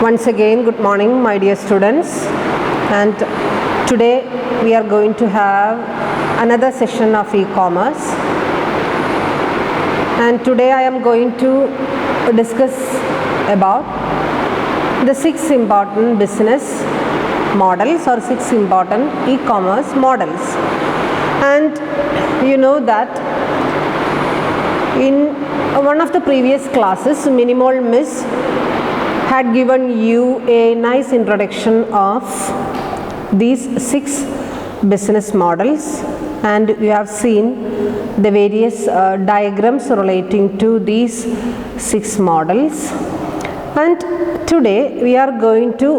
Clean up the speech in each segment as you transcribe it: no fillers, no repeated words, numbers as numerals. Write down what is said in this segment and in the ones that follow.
Once again, good morning, my dear students. And today we are going to have another session of e-commerce. And today I am going to discuss about the 6 important business models or 6 important e-commerce models. And you know that in one of the previous classes, Minimal Miss had given you a nice introduction of these 6 business models, and you have seen the various diagrams relating to these 6 models. And today we are going to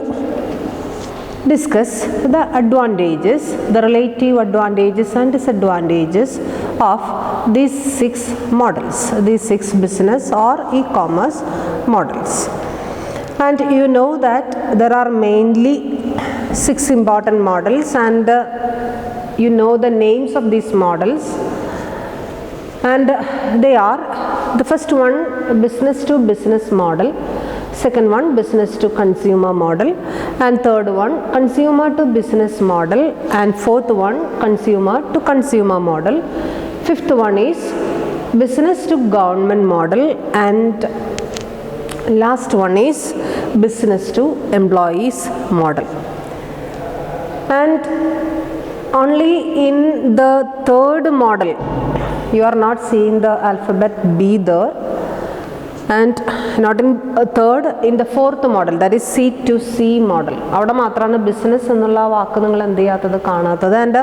discuss the advantages, the relative advantages and disadvantages of these 6 models, these 6 business or e-commerce models. And you know that there are mainly 6 important models, and you know the names of these models, and they are: the first one, business to business model; second one, business to consumer model; and third one, consumer to business model; and fourth one, consumer to consumer model; fifth one is business to government model; and last one is business to employees model. And only in the third model you are not seeing the alphabet B there, and not in third, in the fourth model, that is C to C model. Avada maatrana business ennulla vaakku ningal endu cheyyathathu kaanathathu, and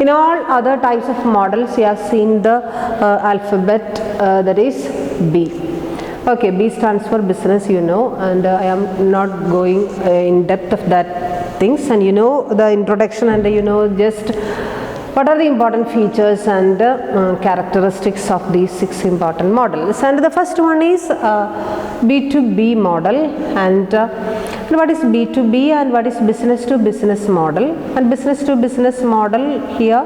in all other types of models you have seen the alphabet that is B. Okay, B stands for business, you know, and I am not going in depth of that things, and you know the introduction, and you know just what are the important features and characteristics of these 6 important models. And the first one is B2B model, and what is B2B and what is business to business model. And business to business model, here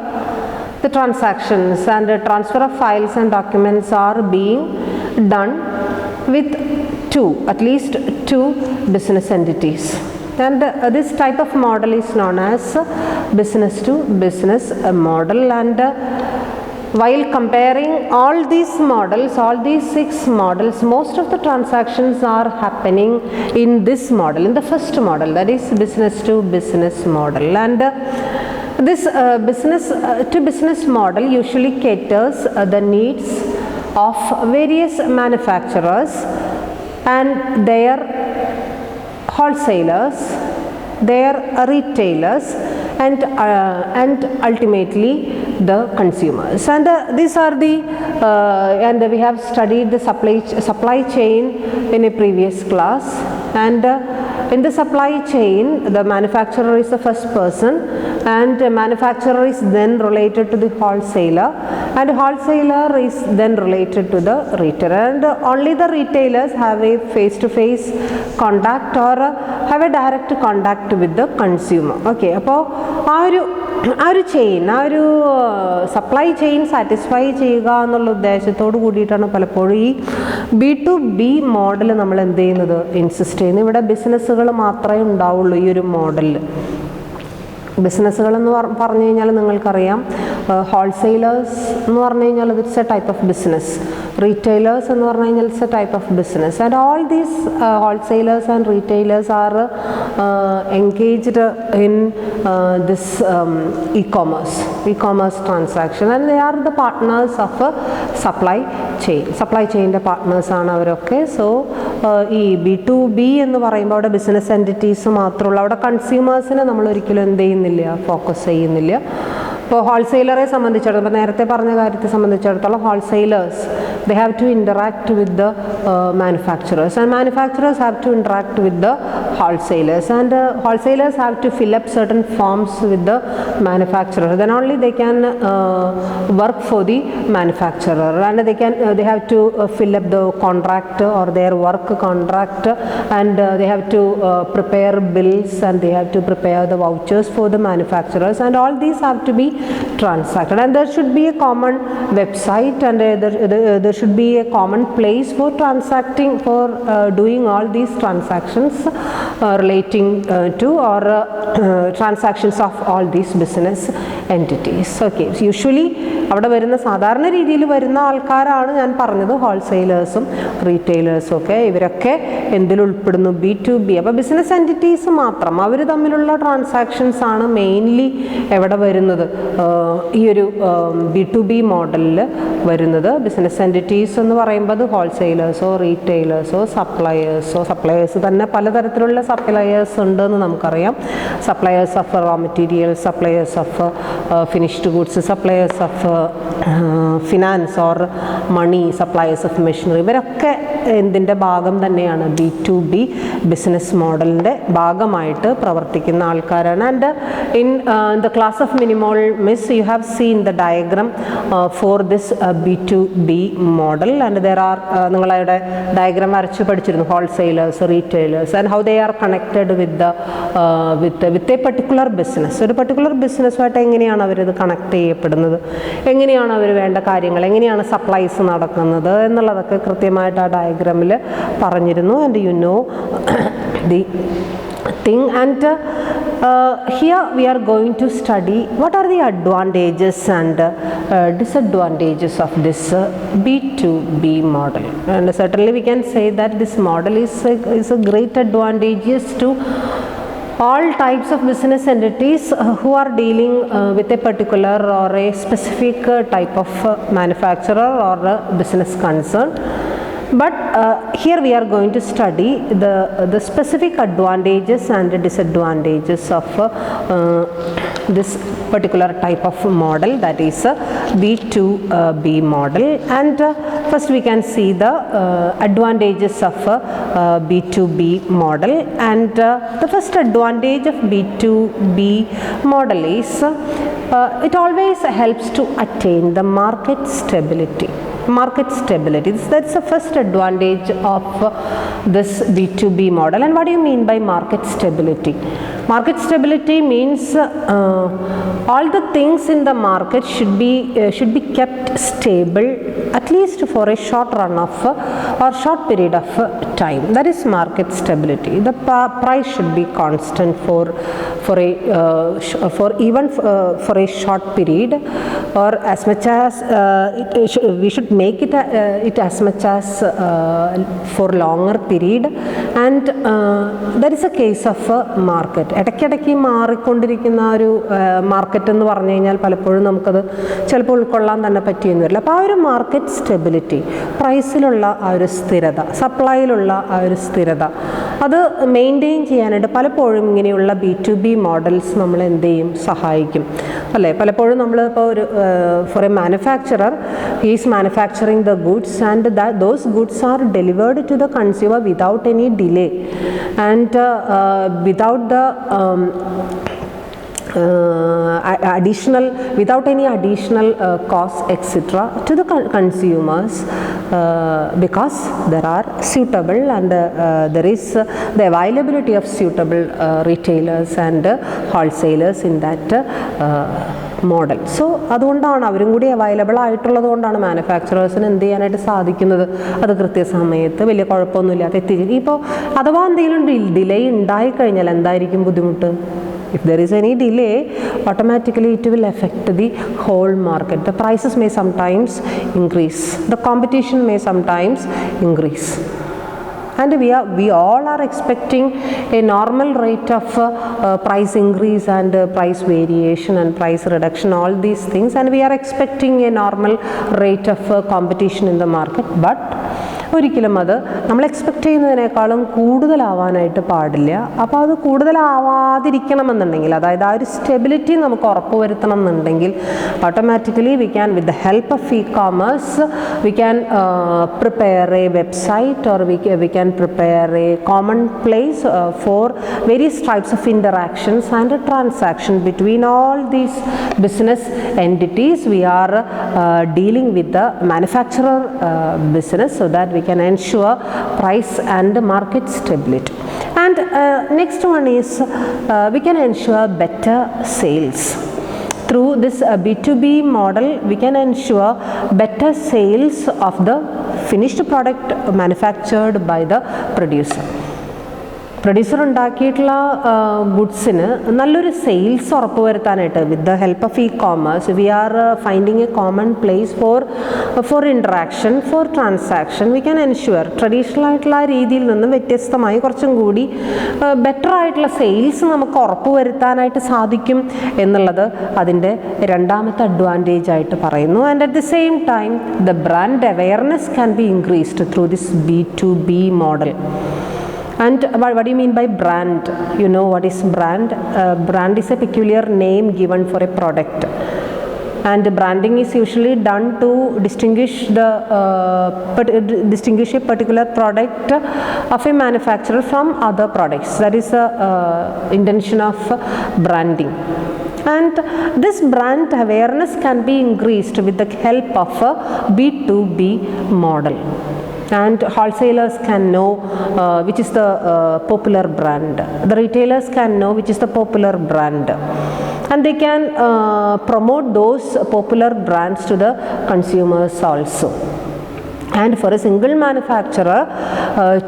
the transactions and the transfer of files and documents are being done with at least two business entities, and this type of model is known as business to business model. And while comparing all these models, all these 6 models, most of the transactions are happening in this model, in the first model, that is business to business model. And this business to business model usually caters the needs of various manufacturers and their wholesalers, their retailers, and ultimately the consumers. And these are the and we have studied the supply chain in a previous class. And in the supply chain, the manufacturer is the first person, and the manufacturer is then related to the wholesaler, and wholesaler is then related to the retailer, and only the retailers have a face-to-face contact or have a direct contact with the consumer. Okay, അപ്പോൾ ആ ഒരു chain, ആ ഒരു supply chain satisfy ചെയ്യുക എന്നുള്ള ഉദ്ദേശത്തോട് കൂടിയിട്ടാണ് പലപ്പോഴും ഈ B2B മോഡൽ നമ്മൾ എന്ത് ചെയ്യുന്നത്, ഇൻസിസ്റ്റ് ചെയ്യുന്നത്. ഇവിടെ ബിസിനസ്സുകൾ മാത്രമേ ഉണ്ടാവുള്ളൂ ഈ ഒരു മോഡലിൽ. ബിസിനസ്സുകളെന്ന് പറഞ്ഞു കഴിഞ്ഞാൽ നിങ്ങൾക്കറിയാം, ഹോൾസെയിലേഴ്സ് എന്ന് പറഞ്ഞു കഴിഞ്ഞാൽ it's A type of business, retailers എന്ന് പറഞ്ഞു കഴിഞ്ഞാൽ it's A type of business, and all these wholesalers and retailers R engaged in this e-commerce transaction, and they are the partners of a supply chain പാർട്ട്നേഴ്സാണ് അവരൊക്കെ. So ഈ B2B എന്ന് പറയുമ്പോൾ അവിടെ business entities മാത്രമുള്ളൂ, അവിടെ കൺസ്യൂമേഴ്സിനെ നമ്മൾ ഒരിക്കലും എന്ത് ചെയ്യുന്നില്ല, ഫോക്കസ് ചെയ്യുന്നില്ല. ഇപ്പോൾ ഹോൾസെയിലറെ സംബന്ധിച്ചിടത്തോളം, ഇപ്പോൾ നേരത്തെ പറഞ്ഞ കാര്യത്തെ സംബന്ധിച്ചിടത്തോളം, wholesalers they have to interact with the manufacturers, and manufacturers have to interact with the wholesalers, and wholesalers have to fill up certain forms with the manufacturer, then only they can work for the manufacturer, and they have to fill up the contract or their work contract, and they have to prepare bills, and they have to prepare the vouchers for the manufacturers, and all these have to be transacted, and there should be a common website, and there should be a common place for transacting, for doing all these transactions relating to or transactions of all these business entities. Okay, so usually അവിടെ വരുന്ന സാധാരണ രീതിയിൽ വരുന്ന ആൾക്കാരാണ് ഞാൻ പറഞ്ഞത്, ഹോൾസെയിലേഴ്സും റീറ്റെയിലേഴ്സും ഒക്കെ. ഇവരൊക്കെ എന്തിൽ ഉൾപ്പെടുന്നു? B2B. അപ്പോൾ ബിസിനസ് എൻറ്റിറ്റീസ് മാത്രം അവർ തമ്മിലുള്ള ട്രാൻസാക്ഷൻസ് ആണ് മെയിൻലി എവിടെ വരുന്നത്? ഈ ഒരു B2B മോഡലിൽ വരുന്നത്. ബിസിനസ് എൻറ്റിറ്റീസ് എന്ന് പറയുമ്പോൾ അത് ഹോൾസെയിലേഴ്സോ റീറ്റെയിലേഴ്സോ സപ്ലയേഴ്സ് തന്നെ പലതരത്തിലുള്ള സപ്ലയേഴ്സ് ഉണ്ടെന്ന് നമുക്കറിയാം. Suppliers of raw material, suppliers of finished goods, suppliers of finance or money, suppliers of machinery. ഇവരൊക്കെ എന്തിൻ്റെ ഭാഗം തന്നെയാണ്? B2B ബിസിനസ് മോഡലിൻ്റെ ഭാഗമായിട്ട് പ്രവർത്തിക്കുന്ന ആൾക്കാരാണ്. And in the class of Minimol miss you have seen the diagram for this B2B model, and there R നിങ്ങളവിടെ diagram വരച്ച് പഠിച്ചിരുന്നു, wholesalers, retailers, and how they are connected with a particular business. ഒരു particular ബിസിനസ്സുമായിട്ട് എങ്ങനെയാണ് അവരിത് connect ചെയ്യപ്പെടുന്നത്, എങ്ങനെയാണ് അവർ വേണ്ട കാര്യങ്ങൾ, എങ്ങനെയാണ് സപ്ലൈസ് നടക്കുന്നത് എന്നുള്ളതൊക്കെ കൃത്യമായിട്ട് ആ ഡയഗ്രാമിൽ പറഞ്ഞിരുന്നു. And you know the thing, and here we are going to study what are the advantages and disadvantages of this B2B model. And certainly we can say that this model is a great advantageous to all types of business entities who are dealing with a particular or a specific type of manufacturer or business concern. But here we are going to study the specific advantages and disadvantages of this particular type of model, that is B2B model. And first we can see the advantages of B2B model. And the first advantage of B2B model is it always helps to attain the market stability. That's the first advantage of this B2B model. And what do you mean by market stability? Market stability means all the things in the market should be kept stable at least for a short run of or short period of time. That is market stability. The price should be constant for a short period, or as much as we should make it as much as for longer period. And that is a case of market. ഇടയ്ക്കിടയ്ക്ക് മാറിക്കൊണ്ടിരിക്കുന്ന ഒരു market എന്ന് പറഞ്ഞു കഴിഞ്ഞാൽ പലപ്പോഴും നമുക്കത് ചിലപ്പോൾ ഉൾക്കൊള്ളാൻ തന്നെ പറ്റിയെന്ന് വരില്ല. അപ്പോൾ ആ ഒരു മാർക്കറ്റ് സ്റ്റെബിലിറ്റി, പ്രൈസിലുള്ള ആ ഒരു സ്ഥിരത, സപ്ലൈയിലുള്ള ആ ഒരു സ്ഥിരത, അത് മെയിൻറ്റെയിൻ ചെയ്യാനായിട്ട് പലപ്പോഴും ഇങ്ങനെയുള്ള B2B മോഡൽസ് നമ്മൾ എന്ത് ചെയ്യും? സഹായിക്കും അല്ലേ? പലപ്പോഴും നമ്മളിപ്പോൾ ഒരു for a manufacturer, he's manufacturing the goods and those goods are delivered to the consumer without any delay and without the without any additional cost etc. to the consumers, because there are suitable and there is the availability of suitable retailers and wholesalers in that model. So അതുകൊണ്ടാണ് അവരും കൂടി available ആയിട്ടുള്ളത് കൊണ്ടാണ് മാനുഫാക്ചറേഴ്സിന് എന്ത് ചെയ്യാനായിട്ട് സാധിക്കുന്നത്, അത് കൃത്യസമയത്ത് വലിയ കുഴപ്പമൊന്നുമില്ലാതെ എത്തിക്കും. ഇപ്പോൾ അഥവാ എന്തെങ്കിലും ഡിലേ ഉണ്ടായിക്കഴിഞ്ഞാൽ എന്തായിരിക്കും ബുദ്ധിമുട്ട്? If there is any delay, automatically it will affect the whole market. The prices may sometimes increase, the competition may sometimes increase. And we all are expecting a normal rate of price increase and price variation and price reduction, all these things, and we are expecting a normal rate of competition in the market. But ഒരിക്കലും അത് നമ്മൾ expect ചെയ്യുന്നതിനേക്കാളും കൂടുതലാവാനായിട്ട് പാടില്ല. അപ്പോൾ അത് കൂടുതലാവാതിരിക്കണമെന്നുണ്ടെങ്കിൽ, അതായത് ആ ഒരു stability നമുക്ക് ഉറപ്പുവരുത്തണം എന്നുണ്ടെങ്കിൽ, automatically we can with the help of e-commerce we can prepare A website or we can prepare A common place for various types of interactions and transaction between all these business entities. We are dealing with the manufacturer business so that we can ensure price and market stability. And next one is we can ensure better sales. Through this B2B model, we can ensure better sales of the finished product manufactured by the producer. Producer ഉണ്ടാക്കിയിട്ടുള്ള ഗുഡ്സിന് നല്ലൊരു sales ഉറപ്പുവരുത്താനായിട്ട് with the help of e-commerce we are finding a common place for interaction, for transaction. We can ensure traditional ആയിട്ടുള്ള ആ രീതിയിൽ നിന്നും വ്യത്യസ്തമായി കുറച്ചും കൂടി ബെറ്റർ ആയിട്ടുള്ള സെയിൽസ് നമുക്ക് ഉറപ്പുവരുത്താനായിട്ട് സാധിക്കും എന്നുള്ളത് അതിൻ്റെ രണ്ടാമത്തെ അഡ്വാൻറ്റേജ് ആയിട്ട് പറയുന്നു. And at the same time the brand awareness can be increased through this B2B model. And what do you mean by brand? You know what is brand? Brand is a peculiar name given for a product, and branding is usually done to distinguish a particular product of a manufacturer from other products. That is the intention of branding. And this brand awareness can be increased with the help of a B2B model. And wholesalers can know which is the popular brand. The retailers can know which is the popular brand, and they can promote those popular brands to the consumers also. And for a single manufacturer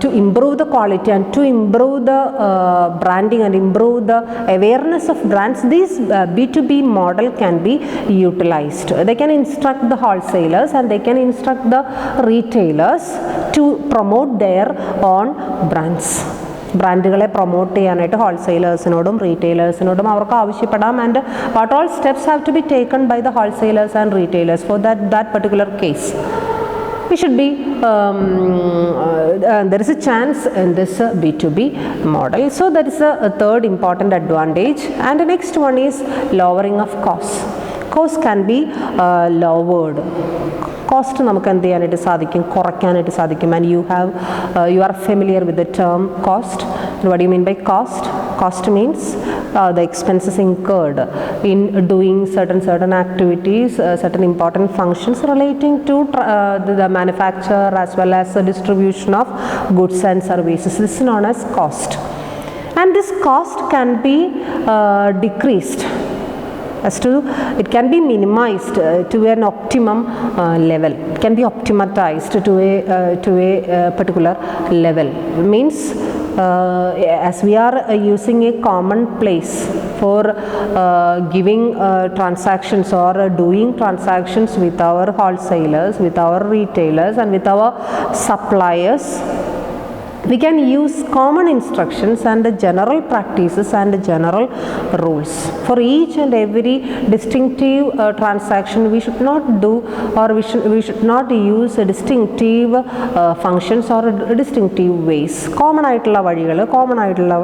to improve the quality and to improve the branding and improve the awareness of brands, this B2B model can be utilized. They can instruct the wholesalers and they can instruct the retailers to promote their own brands. ബ്രാൻഡുകളെ promote ചെയ്യാനായിട്ട് ഹോൾസെയിലേഴ്സിനോടും റീറ്റെയിലേഴ്സിനോടും അവർക്ക് ആവശ്യപ്പെടാം. And what all steps have to be taken by the wholesalers and retailers for that particular case. We should be there is a chance in this B2B model. So that is a third important advantage. And the next one is lowering of costs. Cost can be lowered. Cost നമുക്ക് എന്ത് ചെയ്യാനായിട്ട് സാധിക്കും? കുറയ്ക്കാനായിട്ട് സാധിക്കും. And you are familiar with the term cost. What do you mean by cost? Cost means the expenses incurred in doing certain activities, certain important functions relating to the manufacture as well as the distribution of goods and services. This is known as cost. And this cost can be decreased. It can be minimized to an optimum level. It can be optimized to a particular level. It means as we are using a common place for giving transactions or doing transactions with our wholesalers, with our retailers and with our suppliers, we can use common instructions and general practices and general rules. For each and every distinctive transaction, we should not do or we should not use distinctive functions or distinctive ways. Common ആയിട്ടുള്ള വഴികൾ, common ആയിട്ടുള്ള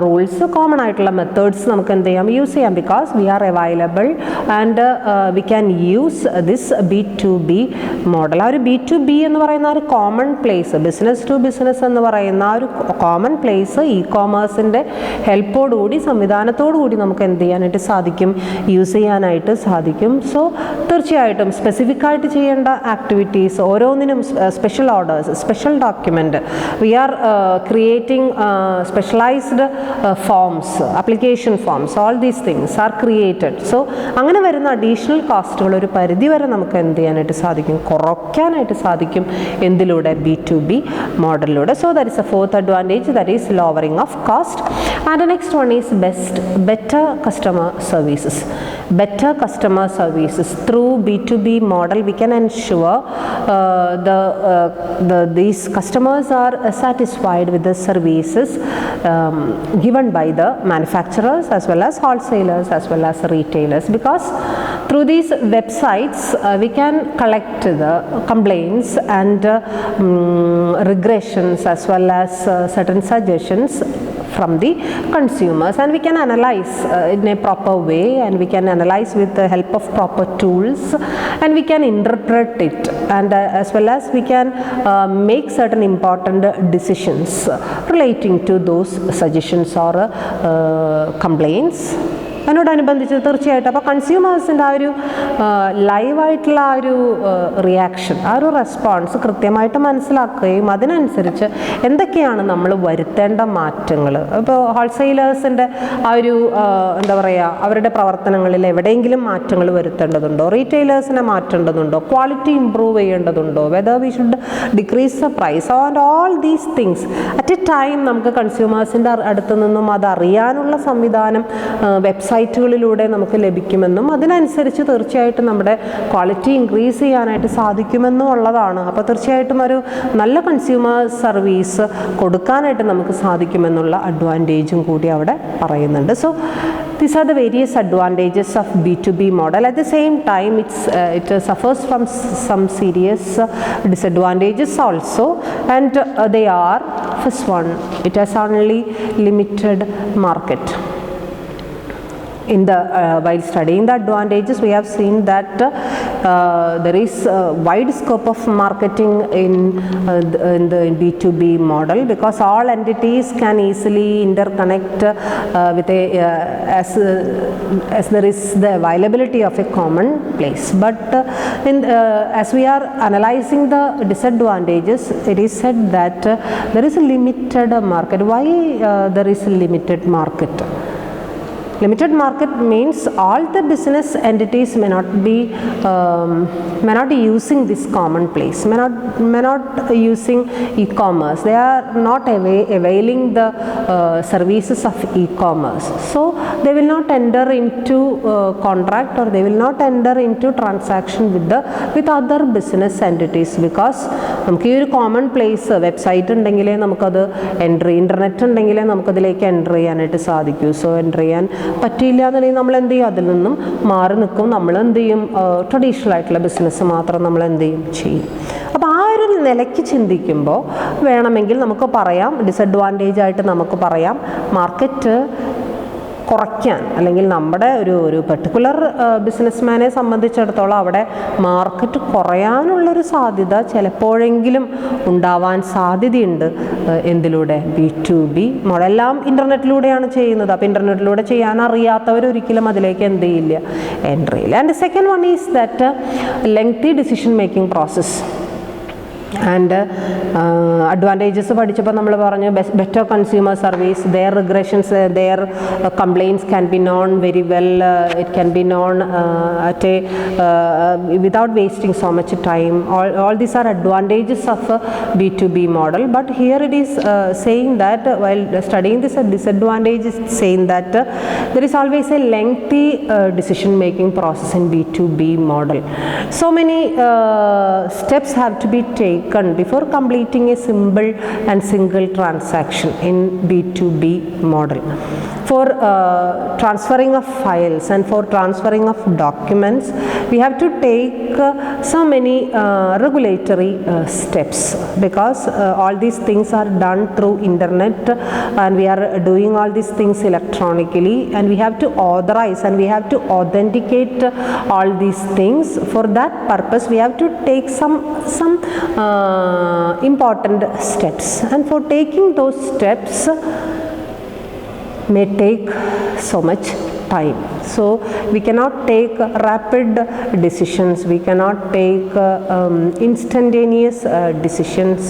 rules, common ആയിട്ടുള്ള methods നമുക്ക് എന്ത് ചെയ്യാം? Use ചെയ്യാം. Because we are available and we can use this B2B model. ആ ഒരു B2B എന്ന് പറയുന്ന ഒരു common place, business to business എന്ന് പറയുന്ന ഒരു കോമൺ പ്ലേസ് ഇ-കോമേഴ്സിൻ്റെ ഹെൽപ്പോടുകൂടി സംവിധാനത്തോടുകൂടി നമുക്ക് എന്ത് ചെയ്യാനായിട്ട് സാധിക്കും? യൂസ് ചെയ്യാനായിട്ട് സാധിക്കും. സോ തീർച്ചയായിട്ടും സ്പെസിഫിക് ആയിട്ട് ചെയ്യേണ്ട ആക്ടിവിറ്റീസ് ഓരോന്നിനും special orders, special document, we are creating specialised forms, application forms, all these things are created. So അങ്ങനെ വരുന്ന അഡീഷണൽ കോസ്റ്റുകൾ ഒരു പരിധി വരെ നമുക്ക് എന്ത് ചെയ്യാനായിട്ട് സാധിക്കും? കുറയ്ക്കാനായിട്ട് സാധിക്കും. എന്തിലൂടെ? B2B മോഡലിലൂടെ. So that is the fourth advantage, that is lowering of cost. And the next one is better customer services. Better customer services through B2B model, we can ensure these customers are satisfied with the services given by the manufacturers as well as wholesalers as well as retailers, because Through these websites, we can collect the complaints and regressions as well as certain suggestions from the consumers, and we can analyze in a proper way, and we can analyze with the help of proper tools, and we can interpret it, and as well as we can make certain important decisions relating to those suggestions or complaints. അതിനോടനുബന്ധിച്ച് തീർച്ചയായിട്ടും അപ്പോൾ കൺസ്യൂമേഴ്സിൻ്റെ ആ ഒരു ലൈവായിട്ടുള്ള ആ ഒരു reaction, ആ ഒരു response കൃത്യമായിട്ട് മനസ്സിലാക്കുകയും അതിനനുസരിച്ച് എന്തൊക്കെയാണ് നമ്മൾ വരുത്തേണ്ട മാറ്റങ്ങൾ. ഇപ്പോൾ ഹോൾസെയിലേഴ്സിൻ്റെ ആ ഒരു എന്താ പറയുക, അവരുടെ പ്രവർത്തനങ്ങളിൽ എവിടെയെങ്കിലും മാറ്റങ്ങൾ വരുത്തേണ്ടതുണ്ടോ, റീറ്റെയിലേഴ്സിനെ മാറ്റേണ്ടതുണ്ടോ, ക്വാളിറ്റി ഇമ്പ്രൂവ് ചെയ്യേണ്ടതുണ്ടോ, whether we should decrease the price, and all these things at a time നമുക്ക് കൺസ്യൂമേഴ്സിൻ്റെ അടുത്ത് നിന്നും അത് അറിയാനുള്ള സംവിധാനം വെബ്സൈറ്റുകളിലൂടെ നമുക്ക് ലഭിക്കുമെന്നും അതിനനുസരിച്ച് തീർച്ചയായിട്ടും നമ്മുടെ ക്വാളിറ്റി ഇൻക്രീസ് ചെയ്യാനായിട്ട് സാധിക്കുമെന്നും ഉള്ളതാണ്. അപ്പോൾ തീർച്ചയായിട്ടും ഒരു നല്ല കൺസ്യൂമർ സർവീസ് കൊടുക്കാനായിട്ട് നമുക്ക് സാധിക്കുമെന്നുള്ള അഡ്വാൻറ്റേജും കൂടി അവിടെ പറയുന്നുണ്ട്. So these are the various advantages of B2B model. At the same time, it suffers from some serious disadvantages also, and they are, first one, it has only limited market. In the while studying the advantages, we have seen that there is a wide scope of marketing in the B2B model, because all entities can easily interconnect with a as there is the availability of a common place. But as we are analyzing the disadvantages, it is said that there is a limited market. Why there is a limited market? Limited market means all the business entities may not be using this common place, may not using e-commerce. They are not availing the services of e-commerce. So they will not enter into contract, or they will not enter into transaction with other business entities, because നമുക്ക് ഈ ഒരു common place website ഉണ്ടെങ്കിലേ നമുക്കത് internet ഉണ്ടെങ്കിലേ നമുക്കതിലേക്ക് enter ചെയ്യാനായിട്ട് സാധിക്കൂ. So enter ചെയ്യാൻ പറ്റിയില്ല എന്നുണ്ടെങ്കിൽ നമ്മൾ എന്ത് ചെയ്യും, അതിൽ നിന്നും മാറി നിൽക്കും. നമ്മൾ എന്ത് ചെയ്യും, ട്രഡീഷണൽ ആയിട്ടുള്ള ബിസിനസ് മാത്രം നമ്മൾ എന്ത് ചെയ്യും. അപ്പോൾ ആ ഒരു നിലയ്ക്ക് ചിന്തിക്കുമ്പോൾ വേണമെങ്കിൽ നമുക്ക് പറയാം, ഡിസഡ്വാൻറ്റേജ് ആയിട്ട് നമുക്ക് പറയാം, മാർക്കറ്റ് കുറയ്ക്കാൻ, അല്ലെങ്കിൽ നമ്മുടെ ഒരു പെർട്ടിക്കുലർ ബിസിനസ്മാനെ സംബന്ധിച്ചിടത്തോളം അവിടെ മാർക്കറ്റ് കുറയാനുള്ളൊരു സാധ്യത ചിലപ്പോഴെങ്കിലും ഉണ്ടാവാൻ സാധ്യതയുണ്ട്. എന്തിലൂടെ? B2B model. എല്ലാം ഇൻ്റർനെറ്റിലൂടെയാണ് ചെയ്യുന്നത്. അപ്പോൾ ഇൻ്റർനെറ്റിലൂടെ ചെയ്യാൻ അറിയാത്തവരൊരിക്കലും അതിലേക്ക് എന്ത് ചെയ്യില്ല, എൻ്റർ ചെയ്യില്ല. And second one is that lengthy decision making process. And advantages പഠിച്ചപ്പോൾ നമ്മൾ പറഞ്ഞു, better consumer service, their regressions, their complaints can be known very well, it can be known at a without wasting so much time. All these are advantages of B2B model. But here it is saying that while studying this disadvantage is saying that there is always a lengthy decision making process in B2B model. So many steps have to be taken before completing a simple and single transaction in B2B model. For transferring of files and for transferring of documents, we have to take so many regulatory steps, because all these things are done through internet, and we are doing all these things electronically, and we have to authorize and we have to authenticate all these things. For that purpose, we have to take some important steps, and for taking those steps may take so much time. So we cannot take rapid decisions, we cannot take instantaneous decisions.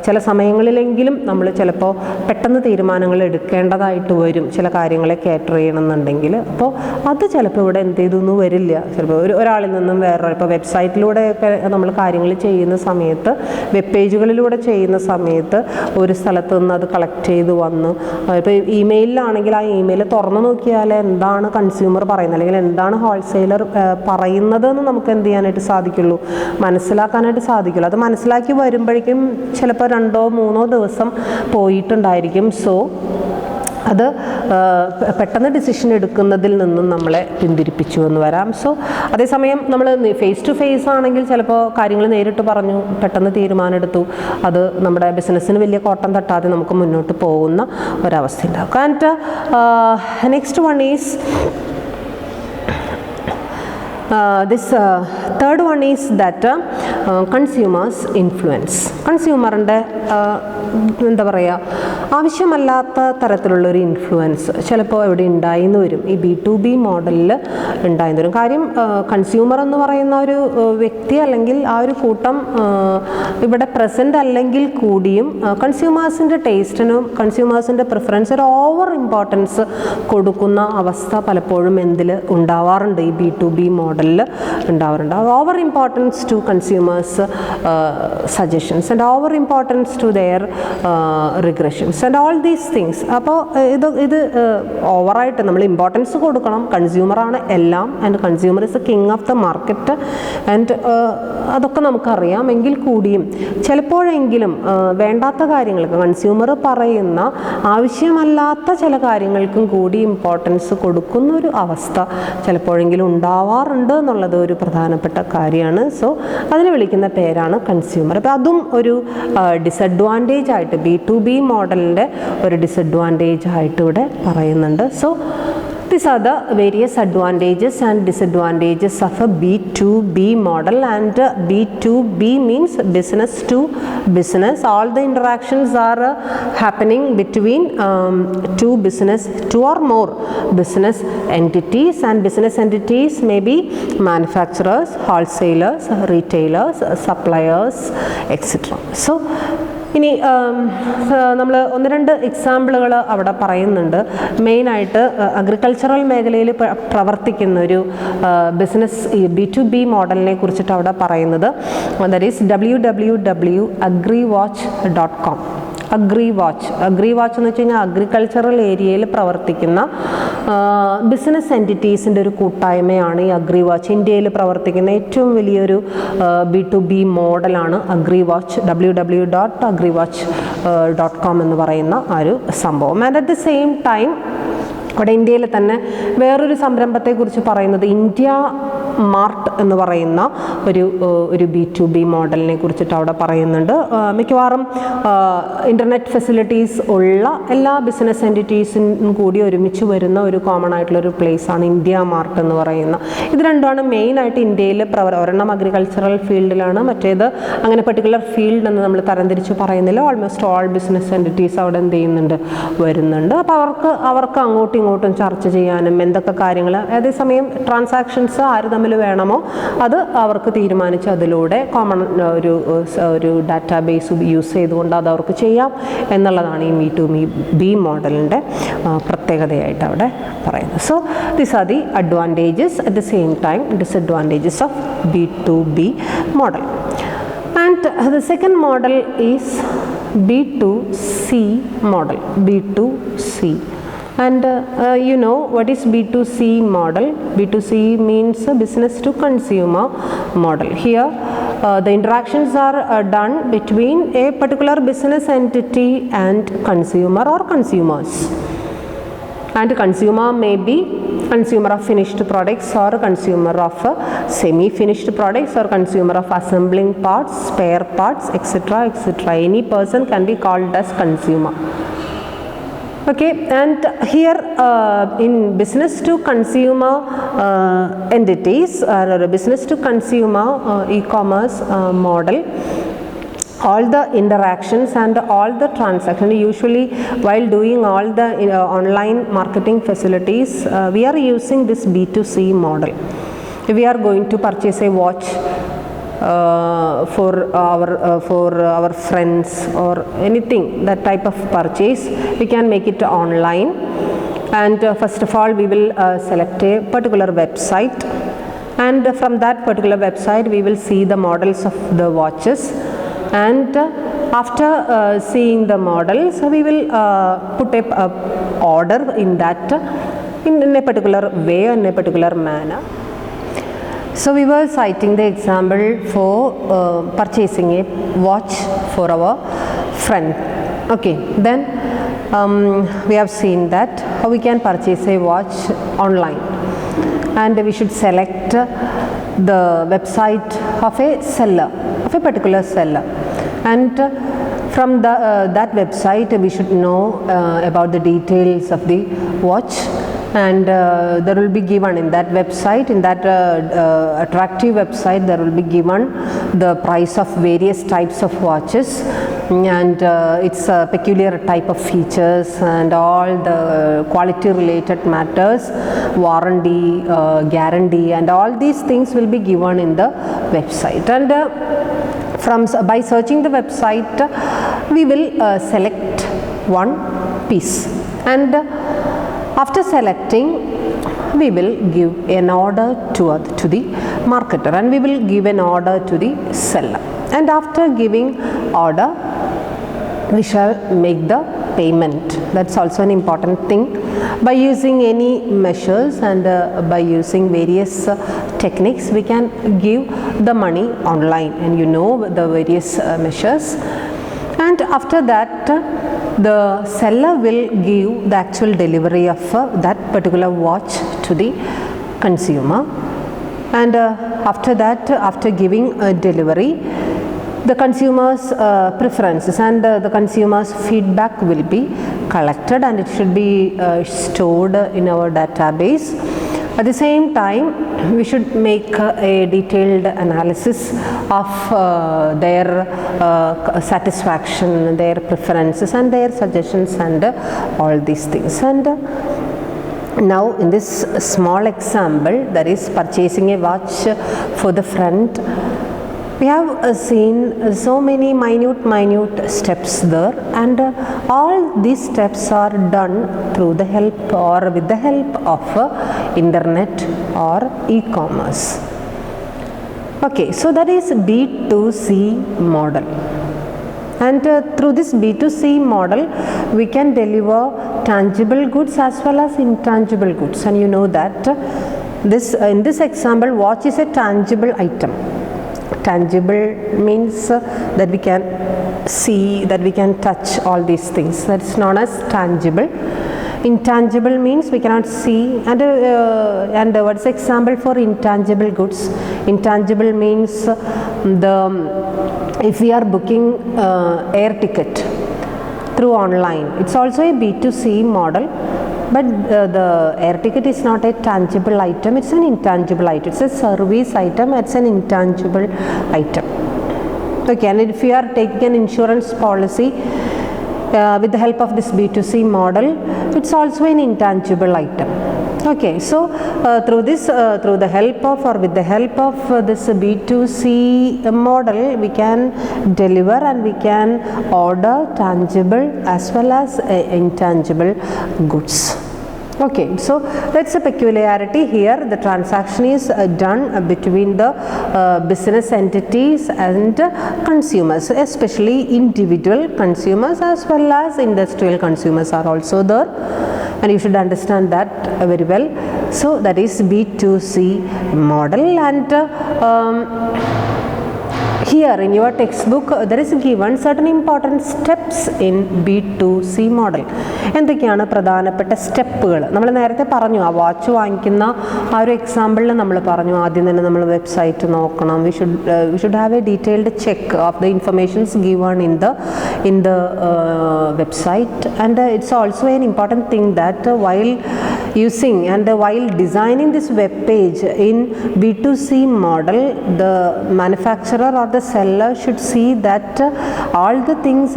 ചില സമയങ്ങളിലെങ്കിലും നമ്മൾ ചിലപ്പോൾ പെട്ടെന്ന് തീരുമാനങ്ങൾ എടുക്കേണ്ടതായിട്ട് വരും, ചില കാര്യങ്ങളെ കാറ്റർ ചെയ്യണമെന്നുണ്ടെങ്കിൽ. അപ്പോൾ അത് ചിലപ്പോൾ ഇവിടെ എന്ത് ചെയ്തൊന്നും വരില്ല. ചിലപ്പോൾ ഒരാളിൽ നിന്നും വേറൊരാൾ, ഇപ്പോൾ വെബ്സൈറ്റിലൂടെയൊക്കെ നമ്മൾ കാര്യങ്ങൾ ചെയ്യുന്ന സമയത്ത്, വെബ് പേജുകളിലൂടെ ചെയ്യുന്ന സമയത്ത് ഒരു സ്ഥലത്ത് നിന്ന് അത് കളക്ട് ചെയ്ത് വന്ന്, ഇപ്പോൾ ഇമെയിലാണെങ്കിൽ ആ ഇമെയിൽ തുറന്നു നോക്കിയാൽ എന്താണ് കൺസ്യൂമർ പറയുന്നത്, അല്ലെങ്കിൽ എന്താണ് ഹോൾസെയിലർ പറയുന്നതെന്ന് നമുക്ക് എന്ത് ചെയ്യാനായിട്ട് സാധിക്കുള്ളൂ, മനസ്സിലാക്കാനായിട്ട് സാധിക്കുള്ളൂ. അത് മനസ്സിലാക്കി വരുമ്പോഴേക്കും ചിലപ്പോൾ 2-3 ദിവസം പോയിട്ടുണ്ടായിരിക്കും. സോ അത് പെട്ടെന്ന് ഡിസിഷൻ എടുക്കുന്നതിൽ നിന്നും നമ്മളെ പിന്തിരിപ്പിച്ചു എന്ന് വരാം. സോ അതേസമയം നമ്മൾ ഫേസ് ടു ഫേസ് ആണെങ്കിൽ ചിലപ്പോൾ കാര്യങ്ങൾ നേരിട്ട് പറഞ്ഞു പെട്ടെന്ന് തീരുമാനമെടുത്തു, അത് നമ്മുടെ ബിസിനസ്സിന് വലിയ കോട്ടം തട്ടാതെ നമുക്ക് മുന്നോട്ട് പോകുന്ന ഒരവസ്ഥ ഉണ്ടാകും. And next one is this third one is that consumers influence. കൺസ്യൂമറിൻ്റെ എന്താ പറയുക, ആവശ്യമല്ലാത്ത തരത്തിലുള്ളൊരു ഇൻഫ്ലുവൻസ് ചിലപ്പോൾ എവിടെ ഉണ്ടായിന്ന് വരും, ഈ B2B മോഡലിൽ ഉണ്ടായിന്ന് വരും. കാര്യം കൺസ്യൂമർ എന്ന് പറയുന്ന ഒരു വ്യക്തി അല്ലെങ്കിൽ ആ ഒരു കൂട്ടം ഇവിടെ പ്രസൻ്റ് അല്ലെങ്കിൽ കൂടിയും കൺസ്യൂമേഴ്സിൻ്റെ ടേസ്റ്റിനും കൺസ്യൂമേഴ്സിൻ്റെ പ്രിഫറൻസ് ഒരു ഓവർ ഇമ്പോർട്ടൻസ് കൊടുക്കുന്ന അവസ്ഥ പലപ്പോഴും എന്തിൽ ഉണ്ടാവാറുണ്ട്, ഈ B2B മോഡലിൽ ഉണ്ടാവാറുണ്ട്. Over importance to consumers suggestions and over importance to their regressions and all these things. അപ്പോൾ ഇത് ഓവറായിട്ട് നമ്മൾ ഇമ്പോർട്ടൻസ് കൊടുക്കണം. കൺസ്യൂമറാണ് എല്ലാം, and consumer is a king of the market and അതൊക്കെ നമുക്കറിയാം. എങ്കിൽ കൂടിയും ചിലപ്പോഴെങ്കിലും വേണ്ടാത്ത കാര്യങ്ങൾക്ക് കൺസ്യൂമർ പറയുന്ന ആവശ്യമല്ലാത്ത ചില കാര്യങ്ങൾക്കും കൂടി ഇമ്പോർട്ടൻസ് കൊടുക്കുന്നൊരു അവസ്ഥ ചിലപ്പോഴെങ്കിലും ഉണ്ടാവാറുണ്ട് എന്നുള്ളത് ഒരു പ്രധാനപ്പെട്ട കാര്യമാണ്. സോ അതിനെ വിളിക്കുന്ന പേരാണ് കൺസ്യൂമർ. അപ്പോൾ അതും ഒരു ഡിസഡ്വാൻറ്റേജ് ആയിട്ട് B2B മോഡലിൻ്റെ ഒരു ഡിസഡ്വാൻറ്റേജ് ആയിട്ട് ഇവിടെ പറയുന്നുണ്ട്. So these are the various advantages and disadvantages of a B2B model. And B2B means business to business. All the interactions are happening between two or more business entities, and business entities may be manufacturers, wholesalers, retailers, suppliers, etc. So ഇനി നമ്മൾ ഒന്ന് രണ്ട് എക്സാമ്പിളുകൾ അവിടെ പറയുന്നുണ്ട്. മെയിനായിട്ട് agricultural മേഖലയിൽ പ്രവർത്തിക്കുന്ന ഒരു ബിസിനസ് B2B മോഡലിനെ കുറിച്ചിട്ട് അവിടെ പറയുന്നത് ദാറ്റ് ഈസ് www.agrywatch.com. അഗ്രിവാച്ച് എന്ന് വെച്ച് കഴിഞ്ഞാൽ അഗ്രികൾച്ചറൽ ഏരിയയിൽ പ്രവർത്തിക്കുന്ന ബിസിനസ് എൻറ്റിറ്റീസിൻ്റെ ഒരു കൂട്ടായ്മയാണ് ഈ അഗ്രിവാച്ച്. ഇന്ത്യയിൽ പ്രവർത്തിക്കുന്ന ഏറ്റവും വലിയൊരു B2B മോഡലാണ് അഗ്രിവാച്ച്, www.agrywatch.com എന്ന് പറയുന്ന ആ ഒരു സംഭവം. And at the same time അവിടെ ഇന്ത്യയിൽ തന്നെ വേറൊരു സംരംഭത്തെക്കുറിച്ച് പറയുന്നത് ഇന്ത്യ മാർട്ട് എന്ന് പറയുന്ന ഒരു B2B മോഡലിനെ കുറിച്ചിട്ട് അവിടെ പറയുന്നുണ്ട്. മിക്കവാറും ഇൻ്റർനെറ്റ് ഫെസിലിറ്റീസ് ഉള്ള എല്ലാ ബിസിനസ് എൻറ്റിറ്റീസും കൂടി ഒരുമിച്ച് വരുന്ന ഒരു കോമൺ ആയിട്ടുള്ളൊരു പ്ലേസാണ് ഇന്ത്യ മാർട്ട് എന്ന് പറയുന്ന. ഇത് രണ്ടുമാണ് മെയിനായിട്ട് ഇന്ത്യയിൽ ഒരെണ്ണം അഗ്രികൾച്ചറൽ ഫീൽഡിലാണ്, മറ്റേത് അങ്ങനെ പെർട്ടിക്കുലർ ഫീൽഡ് എന്ന് നമ്മൾ തരംതിരിച്ച് പറയുന്നില്ല. ഓൾമോസ്റ്റ് ഓൾ ബിസിനസ് എൻറ്റിറ്റീസ് അവിടെ എന്ത് ചെയ്യുന്നുണ്ട്, വരുന്നുണ്ട്. അപ്പോൾ അവർക്ക് അങ്ങോട്ടും ഇങ്ങോട്ടും ചർച്ച ചെയ്യാനും എന്തൊക്കെ കാര്യങ്ങൾ, അതേസമയം ട്രാൻസാക്ഷൻസ് ആര് തമ്മിൽ വേണമോ അത് അവർക്ക് തീരുമാനിച്ച് അതിലൂടെ കോമൺ ഒരു ഡാറ്റാബേസ് യൂസ് ചെയ്തുകൊണ്ട് അത് അവർക്ക് ചെയ്യാം എന്നുള്ളതാണ് ഈ B2B മോഡലിൻ്റെ പ്രത്യേകതയായിട്ട് അവിടെ പറയുന്നത്. So these are the advantages, at the same time disadvantages of B2B model. And the second model is B2C model. B2C. And you know what is B2C model? B2C means business to consumer model. Here the interactions are done between a particular business entity and consumer or consumers. And consumer may be consumer of finished products or consumer of semi-finished products or consumer of assembling parts, spare parts, etc. etc. Any person can be called as consumer. Okay, and here in business to consumer entities or business to consumer e-commerce model, all the interactions and all the transactions, usually while doing all the online marketing facilities, we are using this B2C model. If we are going to purchase a watch for our friends or anything, that type of purchase, we can make it online. And first of all we will select a particular website, and from that particular website we will see the models of the watches, and after seeing the models we will put a order in that in a particular way, in a particular manner. So we were citing the example for purchasing a watch for our friend. Okay, then we have seen that how we can purchase a watch online, and we should select the website of a seller, of a particular seller, and from that website we should know about the details of the watch, and there will be given in that website, in that attractive website, there will be given the price of various types of watches, and its peculiar type of features and all the quality related matters, warranty, guarantee, and all these things will be given in the website. And by searching the website, we will select one piece, and after selecting, we will give an order to the marketer, and we will give an order to the seller, and after giving order, we shall make the payment. That's also an important thing. By using any measures and by using various techniques, we can give the money online, and you know the various measures, and after that the seller will give the actual delivery of that particular watch to the consumer, and after that, after giving a delivery, the consumer's preferences and the consumer's feedback will be collected, and it should be stored in our database. At the same time, we should make a detailed analysis of their satisfaction, their preferences, and their suggestions, and all these things. And now in this small example, that is purchasing a watch for the friend, we have seen so many minute steps there, and all these steps are done through the help or with the help of internet or e-commerce. Okay, so that is B2C model, and through this B2C model we can deliver tangible goods as well as intangible goods, and you know that in this example, watch is a tangible item. Tangible means that we can see, that we can touch, all these things. That is known as tangible. Intangible means we cannot see, and what is the example for intangible goods? Intangible means if we are booking air ticket through online, it's also a B2C model. But the air ticket is not a tangible item, it's an intangible item. It's a service item, it's an intangible item. Okay, and if you are taking an insurance policy with the help of this B2C model, it's also an intangible item. Okay, so through the help of or with the help of this B2C model, we can deliver and we can order tangible as well as intangible goods. Okay, so that's a peculiarity here. The transaction is done between the business entities and consumers, especially individual consumers as well as industrial consumers are also there, and you should understand that very well. So that is B2C model, and here in your textbook there is given certain important steps in B2C model. എന്തൊക്കെയാണ് പ്രധാനപ്പെട്ട സ്റ്റെപ്പുകൾ? നമ്മൾ നേരത്തെ പറഞ്ഞു, ആ watch വാങ്ങിക്കുന്ന ആ ഒരു എക്സാമ്പിളിൽ നമ്മൾ പറഞ്ഞു, ആദ്യം തന്നെ നമ്മൾ വെബ്സൈറ്റ് നോക്കണം. we should have a detailed check of the informations given in the website, and it's also an important thing that while using and while designing this web page in B2C model, the manufacturer or the seller should see that all the things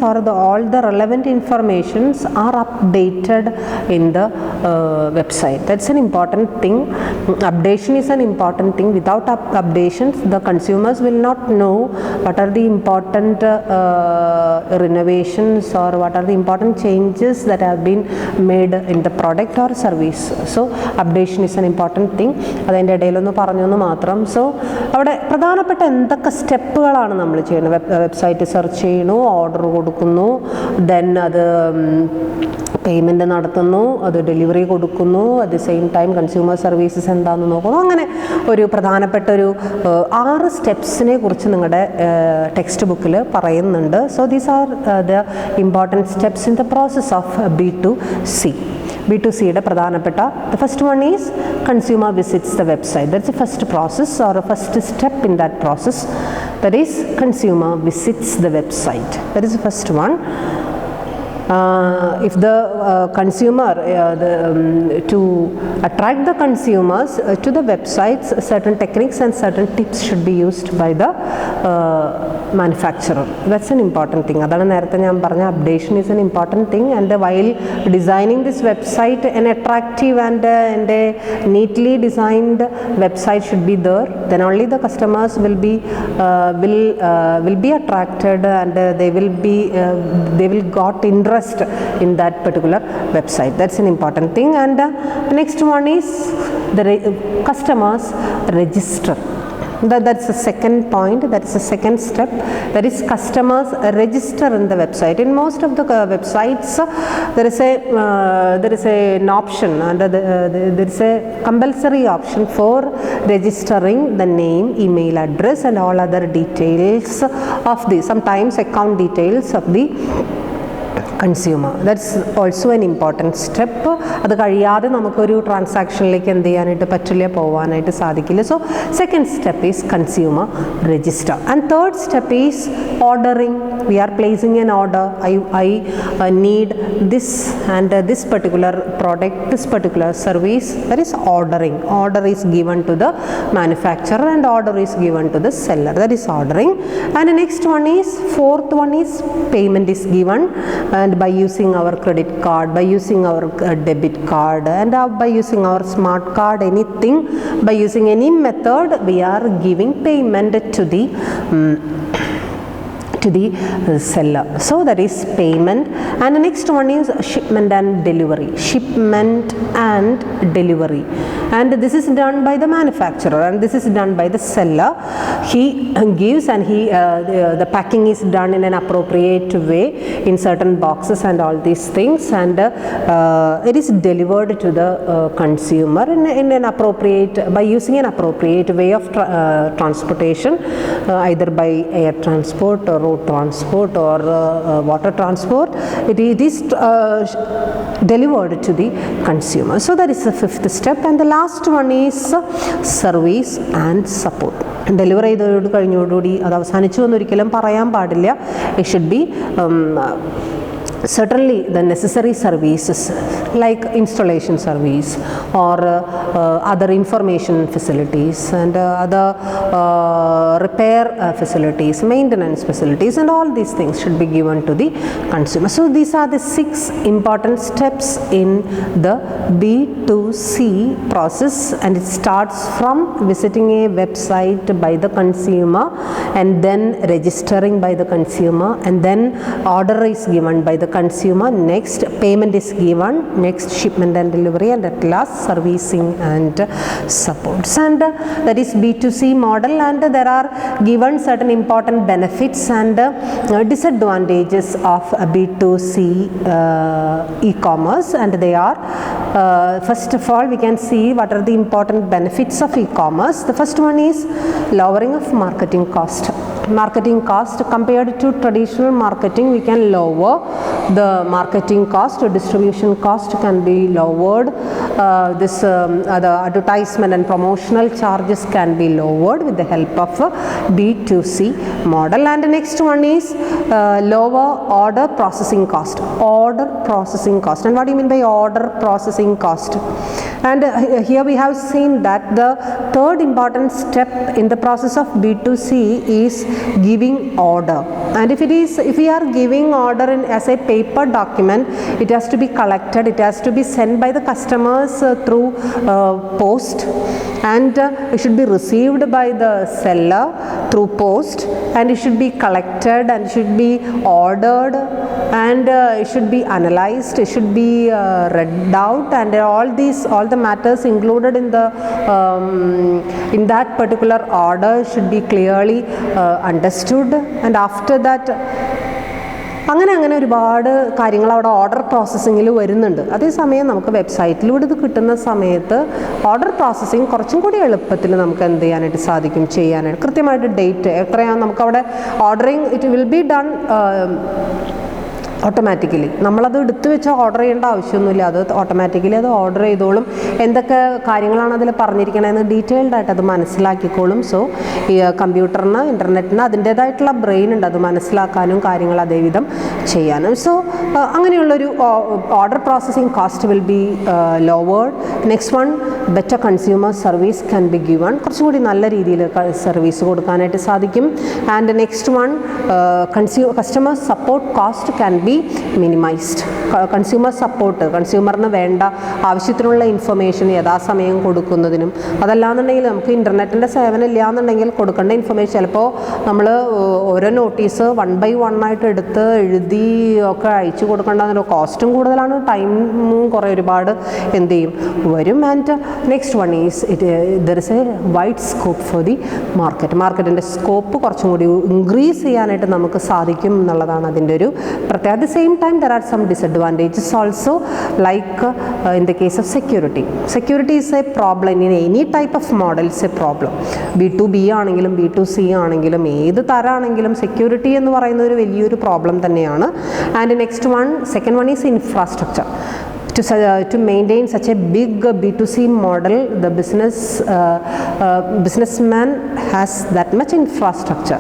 or all the relevant informations are updated in the website. That's an important thing. Updation is an important thing. Without updations, the consumers will not know what are the important renovations or what are the important changes that have been made in the product or service. So updation is an important thing. അതിൻ്റെ ഇടയിലൊന്ന് പറഞ്ഞൊന്ന് മാത്രം. So അവിടെ പ്രധാനപ്പെട്ട എന്തൊക്കെ സ്റ്റെപ്പുകളാണ് നമ്മൾ ചെയ്യുന്നത്? Website search ചെയ്യുന്നു, order കൊടുക്കുന്നു, then അത് പേയ്മെൻറ്റ് നടത്തുന്നു, അത് ഡെലിവറി കൊടുക്കുന്നു, at the same time consumer services എന്താണെന്ന് നോക്കുന്നു. അങ്ങനെ ഒരു പ്രധാനപ്പെട്ട ഒരു 6 സ്റ്റെപ്സിനെ കുറിച്ച് നിങ്ങളുടെ ടെക്സ്റ്റ് ബുക്കിൽ പറയുന്നുണ്ട്. So these are the important steps in the process of B2C. B2Cയുടെ പ്രധാനപ്പെട്ട the first one is consumer visits the website. That's the first process or a first step in that process. That is consumer visits the website. That is the first one. If the consumer to attract the consumers to the websites, certain techniques and certain tips should be used by the manufacturer. That's an important thing. അതാണ് നേരത്തെ ഞാൻ പറഞ്ഞ updation is an important thing, and while designing this website, an attractive and a neatly designed website should be there. Then only the customers will be attracted, and they will got interest in that particular website. That's an important thing. And next one is the customers register. That's the second point. That is the second step. That is customers register in the website. In most of the websites, there is an option, and there is a compulsory option for registering the name, email address, and all other details of the, sometimes account details of the consumer. That's also an important step. അത് കഴിയാതെ നമുക്കൊരു ട്രാൻസാക്ഷനിലേക്ക് എന്ത് ചെയ്യാനായിട്ട് പറ്റില്ല, പോകാനായിട്ട് സാധിക്കില്ല. So second step is consumer register. And third step is ordering. We are placing an order. I need this and this particular product, this particular service. That is ordering. Order is given to the manufacturer and order is given to the seller. That is ordering. And the next one is, fourth one is payment is given, and by using our credit card, by using our debit card, and by using our smart card, anything, by using any method, we are giving payment to the seller. So that is payment. And the next one is shipment and delivery. Shipment and delivery, and this is done by the manufacturer and this is done by the seller. He gives, and the packing is done in an appropriate way in certain boxes and all these things, and it is delivered to the consumer in an appropriate, by using an appropriate way of transportation, either by air transport or road transport or water transport. It is delivered to the consumer. So that is the fifth step. And the last one is service and support. Delivery ചെയ്ത് കഴിഞ്ഞോടുകൂടി അത് അവസാനിച്ചു എന്നൊരിക്കലും പറയാൻ പാടില്ല. It should be certainly the necessary services like installation service or other information facilities and other repair facilities, maintenance facilities, and all these things should be given to the consumer. So these are the 6 important steps in the B2C process, and it starts from visiting a website by the consumer, and then registering by the consumer, and then order is given by the consumer, next payment is given, next shipment and delivery, and at last servicing and supports. And that is B2C model, and there are given certain important benefits and disadvantages of B2C e-commerce, and they are, first of all, we can see what are the important benefits of e-commerce. The first one is lowering of marketing cost. Marketing cost compared to traditional marketing, we can lower the marketing cost, distribution cost can be lowered, the advertisement and promotional charges can be lowered with the help of B2C model. And the next one is lower order processing cost. Order processing cost. And what do you mean by order processing cost? And here we have seen that the third important step in the process of B2C is giving order. And if we are giving order as a paper document, it has to be collected, it has to be sent by the customers through post, and it should be received by the seller through post, and it should be collected and should be ordered, and it should be analyzed, it should be read out, and all the matters included in that particular order should be clearly understood. And after that, അങ്ങനെ ഒരുപാട് കാര്യങ്ങൾ അവിടെ order പ്രോസസ്സിങ്ങിൽ വരുന്നുണ്ട്. അതേസമയം നമുക്ക് വെബ്സൈറ്റിലൂടെ ഇത് കിട്ടുന്ന സമയത്ത് ഓർഡർ പ്രോസസ്സിങ് കുറച്ചും കൂടി എളുപ്പത്തിൽ നമുക്ക് എന്ത് ചെയ്യാനായിട്ട് സാധിക്കും, ചെയ്യാനായിട്ട് കൃത്യമായിട്ട് ഡേറ്റ് എത്രയാണ് നമുക്കവിടെ ordering it will be done automatically. നമ്മളത് എടുത്തു വെച്ച് ഓർഡർ ചെയ്യേണ്ട ആവശ്യമൊന്നുമില്ല, അത് ഓട്ടോമാറ്റിക്കലി അത് ഓർഡർ ചെയ്തോളും. എന്തൊക്കെ കാര്യങ്ങളാണ് അതിൽ പറഞ്ഞിരിക്കണതെന്ന് ഡീറ്റെയിൽഡ് ആയിട്ട് അത് മനസ്സിലാക്കിക്കോളും. സോ ഈ കമ്പ്യൂട്ടറിന് ഇൻ്റർനെറ്റിന് അതിൻ്റേതായിട്ടുള്ള ബ്രെയിൻ ഉണ്ട്, അത് മനസ്സിലാക്കാനും കാര്യങ്ങൾ അതേവിധം ചെയ്യാനും. സോ അങ്ങനെയുള്ളൊരു order processing cost will be lowered. Next one, better consumer service can be given. കുറച്ചും കൂടി നല്ല രീതിയിൽ സർവീസ് കൊടുക്കാനായിട്ട് സാധിക്കും. And next one, customer support cost can be minimised. Consumer support, കൺസ്യൂമറിന് വേണ്ട ആവശ്യത്തിനുള്ള ഇൻഫർമേഷൻ യഥാസമയം കൊടുക്കുന്നതിനും, അതല്ലാന്നുണ്ടെങ്കിൽ നമുക്ക് ഇൻ്റർനെറ്റിൻ്റെ സേവനം ഇല്ലയെന്നുണ്ടെങ്കിൽ കൊടുക്കേണ്ട ഇൻഫർമേഷൻ ചിലപ്പോൾ നമ്മൾ ഓരോ നോട്ടീസ് 1 by 1 ആയിട്ട് എടുത്ത് എഴുതി ഒക്കെ അയച്ചു കൊടുക്കേണ്ട കോസ്റ്റും കൂടുതലാണ്, ടൈമും കുറേ ഒരുപാട് എന്ത് ചെയ്യും വരും. And next one is there is A wide scope for the മാർക്കറ്റിൻ്റെ സ്കോപ്പ് കുറച്ചും കൂടി ഇൻക്രീസ് ചെയ്യാനായിട്ട് നമുക്ക് സാധിക്കും എന്നുള്ളതാണ് അതിൻ്റെ ഒരു പ്രത്യേകത. At the same time, there are some disadvantages also, like in the case of security. Security is a problem in any type of model. It's a problem. B2B ആണെങ്കിലും B2C ആണെങ്കിലും ഏത് തരാണെങ്കിലും സെക്യൂരിറ്റി എന്ന് പറയുന്ന ഒരു വലിയൊരു പ്രോബ്ലം തന്നെയാണ്. And next one, second one is infrastructure. To maintain such a big B2C model, the businessman has that much infrastructure,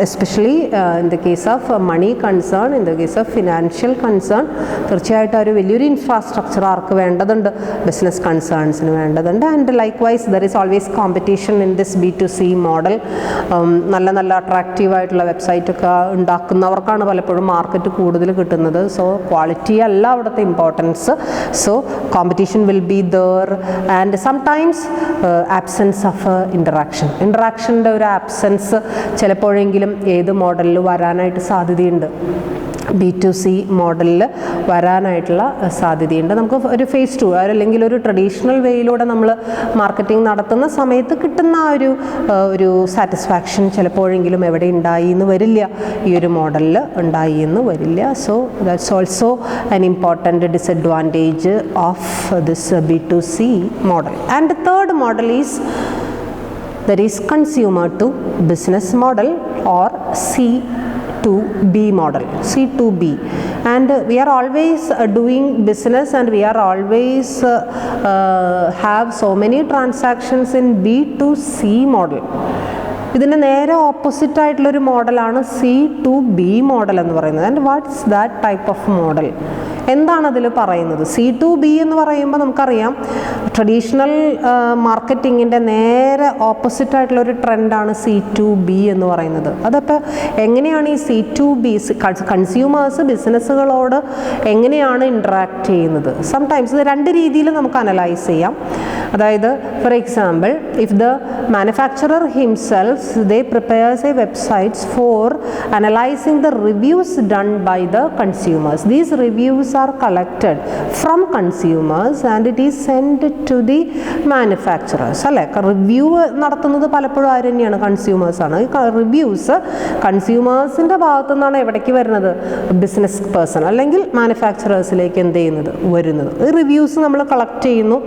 especially in the case of money concern, in the case of financial concern. തീർച്ചയായിട്ടും ഒരു വലിയൊരു infrastructure ആർക്ക് വേണ്ടതുണ്ട്, business കൺസേൺസിന് വേണ്ടതുണ്ട്. And likewise there is always competition in this B2C model. നല്ല അട്രാക്റ്റീവായിട്ടുള്ള വെബ്സൈറ്റൊക്കെ ഉണ്ടാക്കുന്നവർക്കാണ് പലപ്പോഴും മാർക്കറ്റ് കൂടുതൽ കിട്ടുന്നത്. സോ ക്വാളിറ്റി അല്ല അവിടുത്തെ importance. So competition will be there, and sometimes absence of interactionൻ്റെ ഒരു ആബ്സെൻസ് ചിലപ്പോഴെങ്കിലും ഏത് മോഡലിൽ വരാനായിട്ട് സാധ്യതയുണ്ട്, B2C മോഡലിൽ വരാനായിട്ടുള്ള സാധ്യതയുണ്ട്. നമുക്ക് ഒരു ഫേസ് 2 അല്ലെങ്കിൽ ഒരു ട്രഡീഷണൽ വേയിലൂടെ നമ്മൾ മാർക്കറ്റിംഗ് നടത്തുന്ന സമയത്ത് കിട്ടുന്ന ഒരു സാറ്റിസ്ഫാക്ഷൻ ചിലപ്പോഴെങ്കിലും എവിടെ ഉണ്ടായി എന്ന് വരില്ല, ഈ ഒരു മോഡലിൽ ഉണ്ടായി എന്ന് വരില്ല. So that's also an important disadvantage of this B2C model. And the third model is there is consumer to business model or C2B model, C2B. And we are always doing business, and we are always have so many transactions in B2C model. ഇതിൻ്റെ നേരെ opposite ആയിട്ടുള്ളൊരു മോഡലാണ് C2B model എന്ന് പറയുന്നത്. And what's that type of model? എന്താണ് അതിൽ പറയുന്നത്? C2B എന്ന് പറയുമ്പോൾ നമുക്കറിയാം ട്രഡീഷണൽ മാർക്കറ്റിങ്ങിൻ്റെ നേരെ ഓപ്പോസിറ്റ് ആയിട്ടുള്ളൊരു ട്രെൻഡാണ് C2B എന്ന് പറയുന്നത്. അതപ്പോൾ എങ്ങനെയാണ് ഈ C2B കൺസ്യൂമേഴ്സ് ബിസിനസ്സുകളോട് എങ്ങനെയാണ് ഇൻട്രാക്ട് ചെയ്യുന്നത്? സംടൈംസ് ഇത് രണ്ട് രീതിയിൽ നമുക്ക് അനലൈസ് ചെയ്യാം. അതായത് for example, if the manufacturer himself they prepares a websites for analyzing the reviews done by the consumers. These reviews are collected from consumers and it is sent to the manufacturers. അല്ലേ, review നടത്തുന്നത് പലപ്പോഴും ആര് തന്നെയാണ്? Consumers ആണ്. ഈ reviews കൺസ്യൂമേഴ്സിൻ്റെ ഭാഗത്തു നിന്നാണ് എവിടേക്ക് വരുന്നത്? ബിസിനസ് പേഴ്സൺ അല്ലെങ്കിൽ മാനുഫാക്ചറേഴ്സിലേക്ക് എന്ത് ചെയ്യുന്നത്? വരുന്നത്. ഈ റിവ്യൂസ് നമ്മൾ കളക്ട് ചെയ്യുന്നു.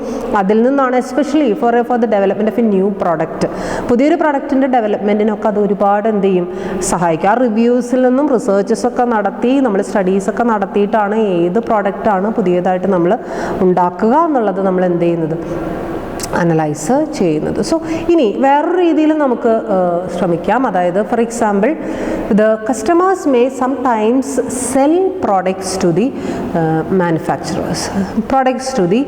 അതിൽ നിന്നാണ് especially for the development of A new product, പുതിയൊരു പ്രൊഡക്റ്റിൻ്റെ ഡെവലപ്മെൻറ്റിനൊക്കെ അത് ഒരുപാട് എന്ത് ചെയ്യും? സഹായിക്കും. ആ റിവ്യൂസിൽ നിന്നും റിസർച്ചസൊക്കെ നടത്തി നമ്മൾ സ്റ്റഡീസൊക്കെ നടത്തിയിട്ടാണ് ഏത് പ്രോഡക്റ്റാണ് പുതിയതായിട്ട് നമ്മൾ ഉണ്ടാക്കുക എന്നുള്ളത് നമ്മൾ എന്ത് ചെയ്യുന്നത്? അനലൈസ് ചെയ്യുന്നത്. സോ ഇനി വേറൊരു രീതിയിൽ നമുക്ക് ശ്രമിക്കാം. അതായത് for example, the customers may sometimes sell products to the manufacturers, products to the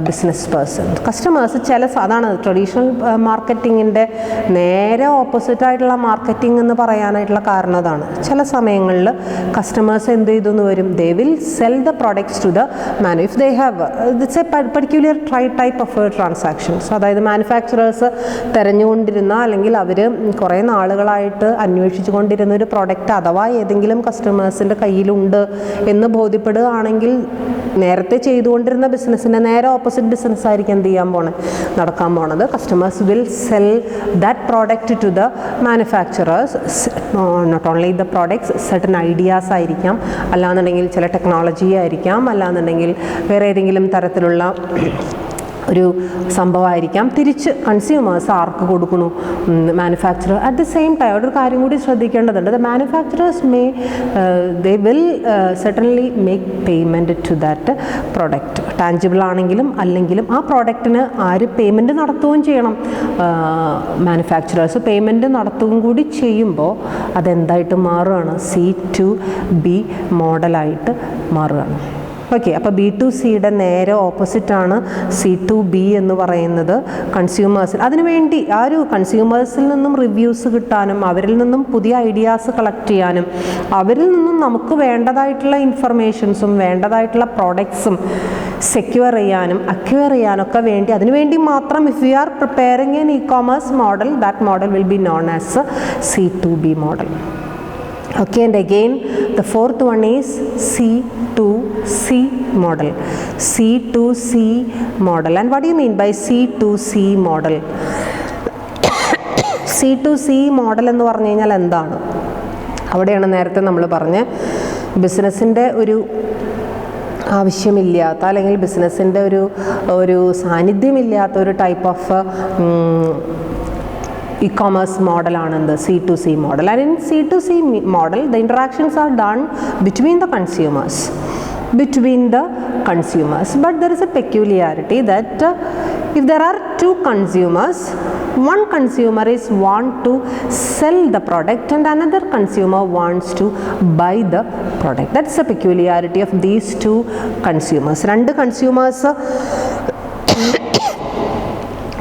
business person. Customers അതാണ് ട്രഡീഷണൽ മാർക്കറ്റിങ്ങിൻ്റെ നേരെ ഓപ്പോസിറ്റായിട്ടുള്ള മാർക്കറ്റിംഗ് എന്ന് പറയാനായിട്ടുള്ള കാരണം അതാണ്. ചില സമയങ്ങളിൽ കസ്റ്റമേഴ്സ് എന്ത് ചെയ്തു എന്ന് വരും? They will sell the products to the if they have it's a particular type of transaction. Transactions. അതായത് മാനുഫാക്ചറേഴ്സ് തിരഞ്ഞുകൊണ്ടിരുന്ന അല്ലെങ്കിൽ അവർ കുറേ നാളുകളായിട്ട് അന്വേഷിച്ചു കൊണ്ടിരുന്ന ഒരു പ്രൊഡക്റ്റ് അഥവാ ഏതെങ്കിലും കസ്റ്റമേഴ്സിൻ്റെ കയ്യിലുണ്ട് എന്ന് ബോധ്യപ്പെടുകയാണെങ്കിൽ നേരത്തെ ചെയ്തുകൊണ്ടിരുന്ന ബിസിനസ്സിൻ്റെ നേരെ ഓപ്പോസിറ്റ് ബിസിനസ് ആയിരിക്കും എന്ത് ചെയ്യാൻ നടക്കാൻ പോണത്. Customers will sell that product to the manufacturers. Not only the products, certain ideas ആയിരിക്കാം, അല്ലാന്നുണ്ടെങ്കിൽ ചില ടെക്നോളജി ആയിരിക്കാം, അല്ലാന്നുണ്ടെങ്കിൽ വേറെ ഏതെങ്കിലും തരത്തിലുള്ള ഒരു സംഭവമായിരിക്കാം. തിരിച്ച് കൺസ്യൂമേഴ്സ് ആർക്ക് കൊടുക്കുന്നു? Manufacturer. At the same time ഒരു കാര്യം കൂടി ശ്രദ്ധിക്കേണ്ടതുണ്ട്. The manufacturers they will certainly make payment to that product. Tangible ആണെങ്കിലും അല്ലെങ്കിലും ആ പ്രോഡക്റ്റിന് ആര് പേയ്മെൻറ്റ് നടത്തുകയും ചെയ്യണം. മാനുഫാക്ചറേഴ്സ് പേയ്മെൻറ്റ് നടത്തുകയും കൂടി ചെയ്യുമ്പോൾ അതെന്തായിട്ട് മാറുകയാണ്? C2B മോഡലായിട്ട് മാറുകയാണ്. ഓക്കെ, അപ്പോൾ B2Cയുടെ നേരെ ഓപ്പോസിറ്റാണ് C2B എന്ന് പറയുന്നത്. കൺസ്യൂമേഴ്സിൽ അതിനുവേണ്ടി ആ ഒരു കൺസ്യൂമേഴ്സിൽ നിന്നും റിവ്യൂസ് കിട്ടാനും അവരിൽ നിന്നും പുതിയ ഐഡിയാസ് കളക്ട് ചെയ്യാനും അവരിൽ നിന്നും നമുക്ക് വേണ്ടതായിട്ടുള്ള ഇൻഫർമേഷൻസും വേണ്ടതായിട്ടുള്ള പ്രോഡക്ട്സും സെക്യൂർ ചെയ്യാനും അക്വയർ ചെയ്യാനൊക്കെ വേണ്ടി അതിനുവേണ്ടി മാത്രം if you are preparing N e-commerce model, that model will be known as C2B model. Okay, and again the fourth one is C2C model. C2C model. And what do you mean by C2C model? C2C model എന്ന് പറഞ്ഞു കഴിഞ്ഞാൽ എന്താണ്? അവിടെയാണ് നേരത്തെ നമ്മൾ പറഞ്ഞ ബിസിനസ്സിൻ്റെ ഒരു ആവശ്യമില്ലാത്ത അല്ലെങ്കിൽ ബിസിനസ്സിൻ്റെ ഒരു സാന്നിധ്യമില്ലാത്ത ഒരു ടൈപ്പ് ഓഫ് e-commerce model ആണ് C2C model. And in C2C model the interactions are done between the consumers, but there is a peculiarity that if there are two consumers, one consumer is want to sell the product and another consumer wants to buy the product. That's the peculiarity of these two consumers. രണ്ട് consumers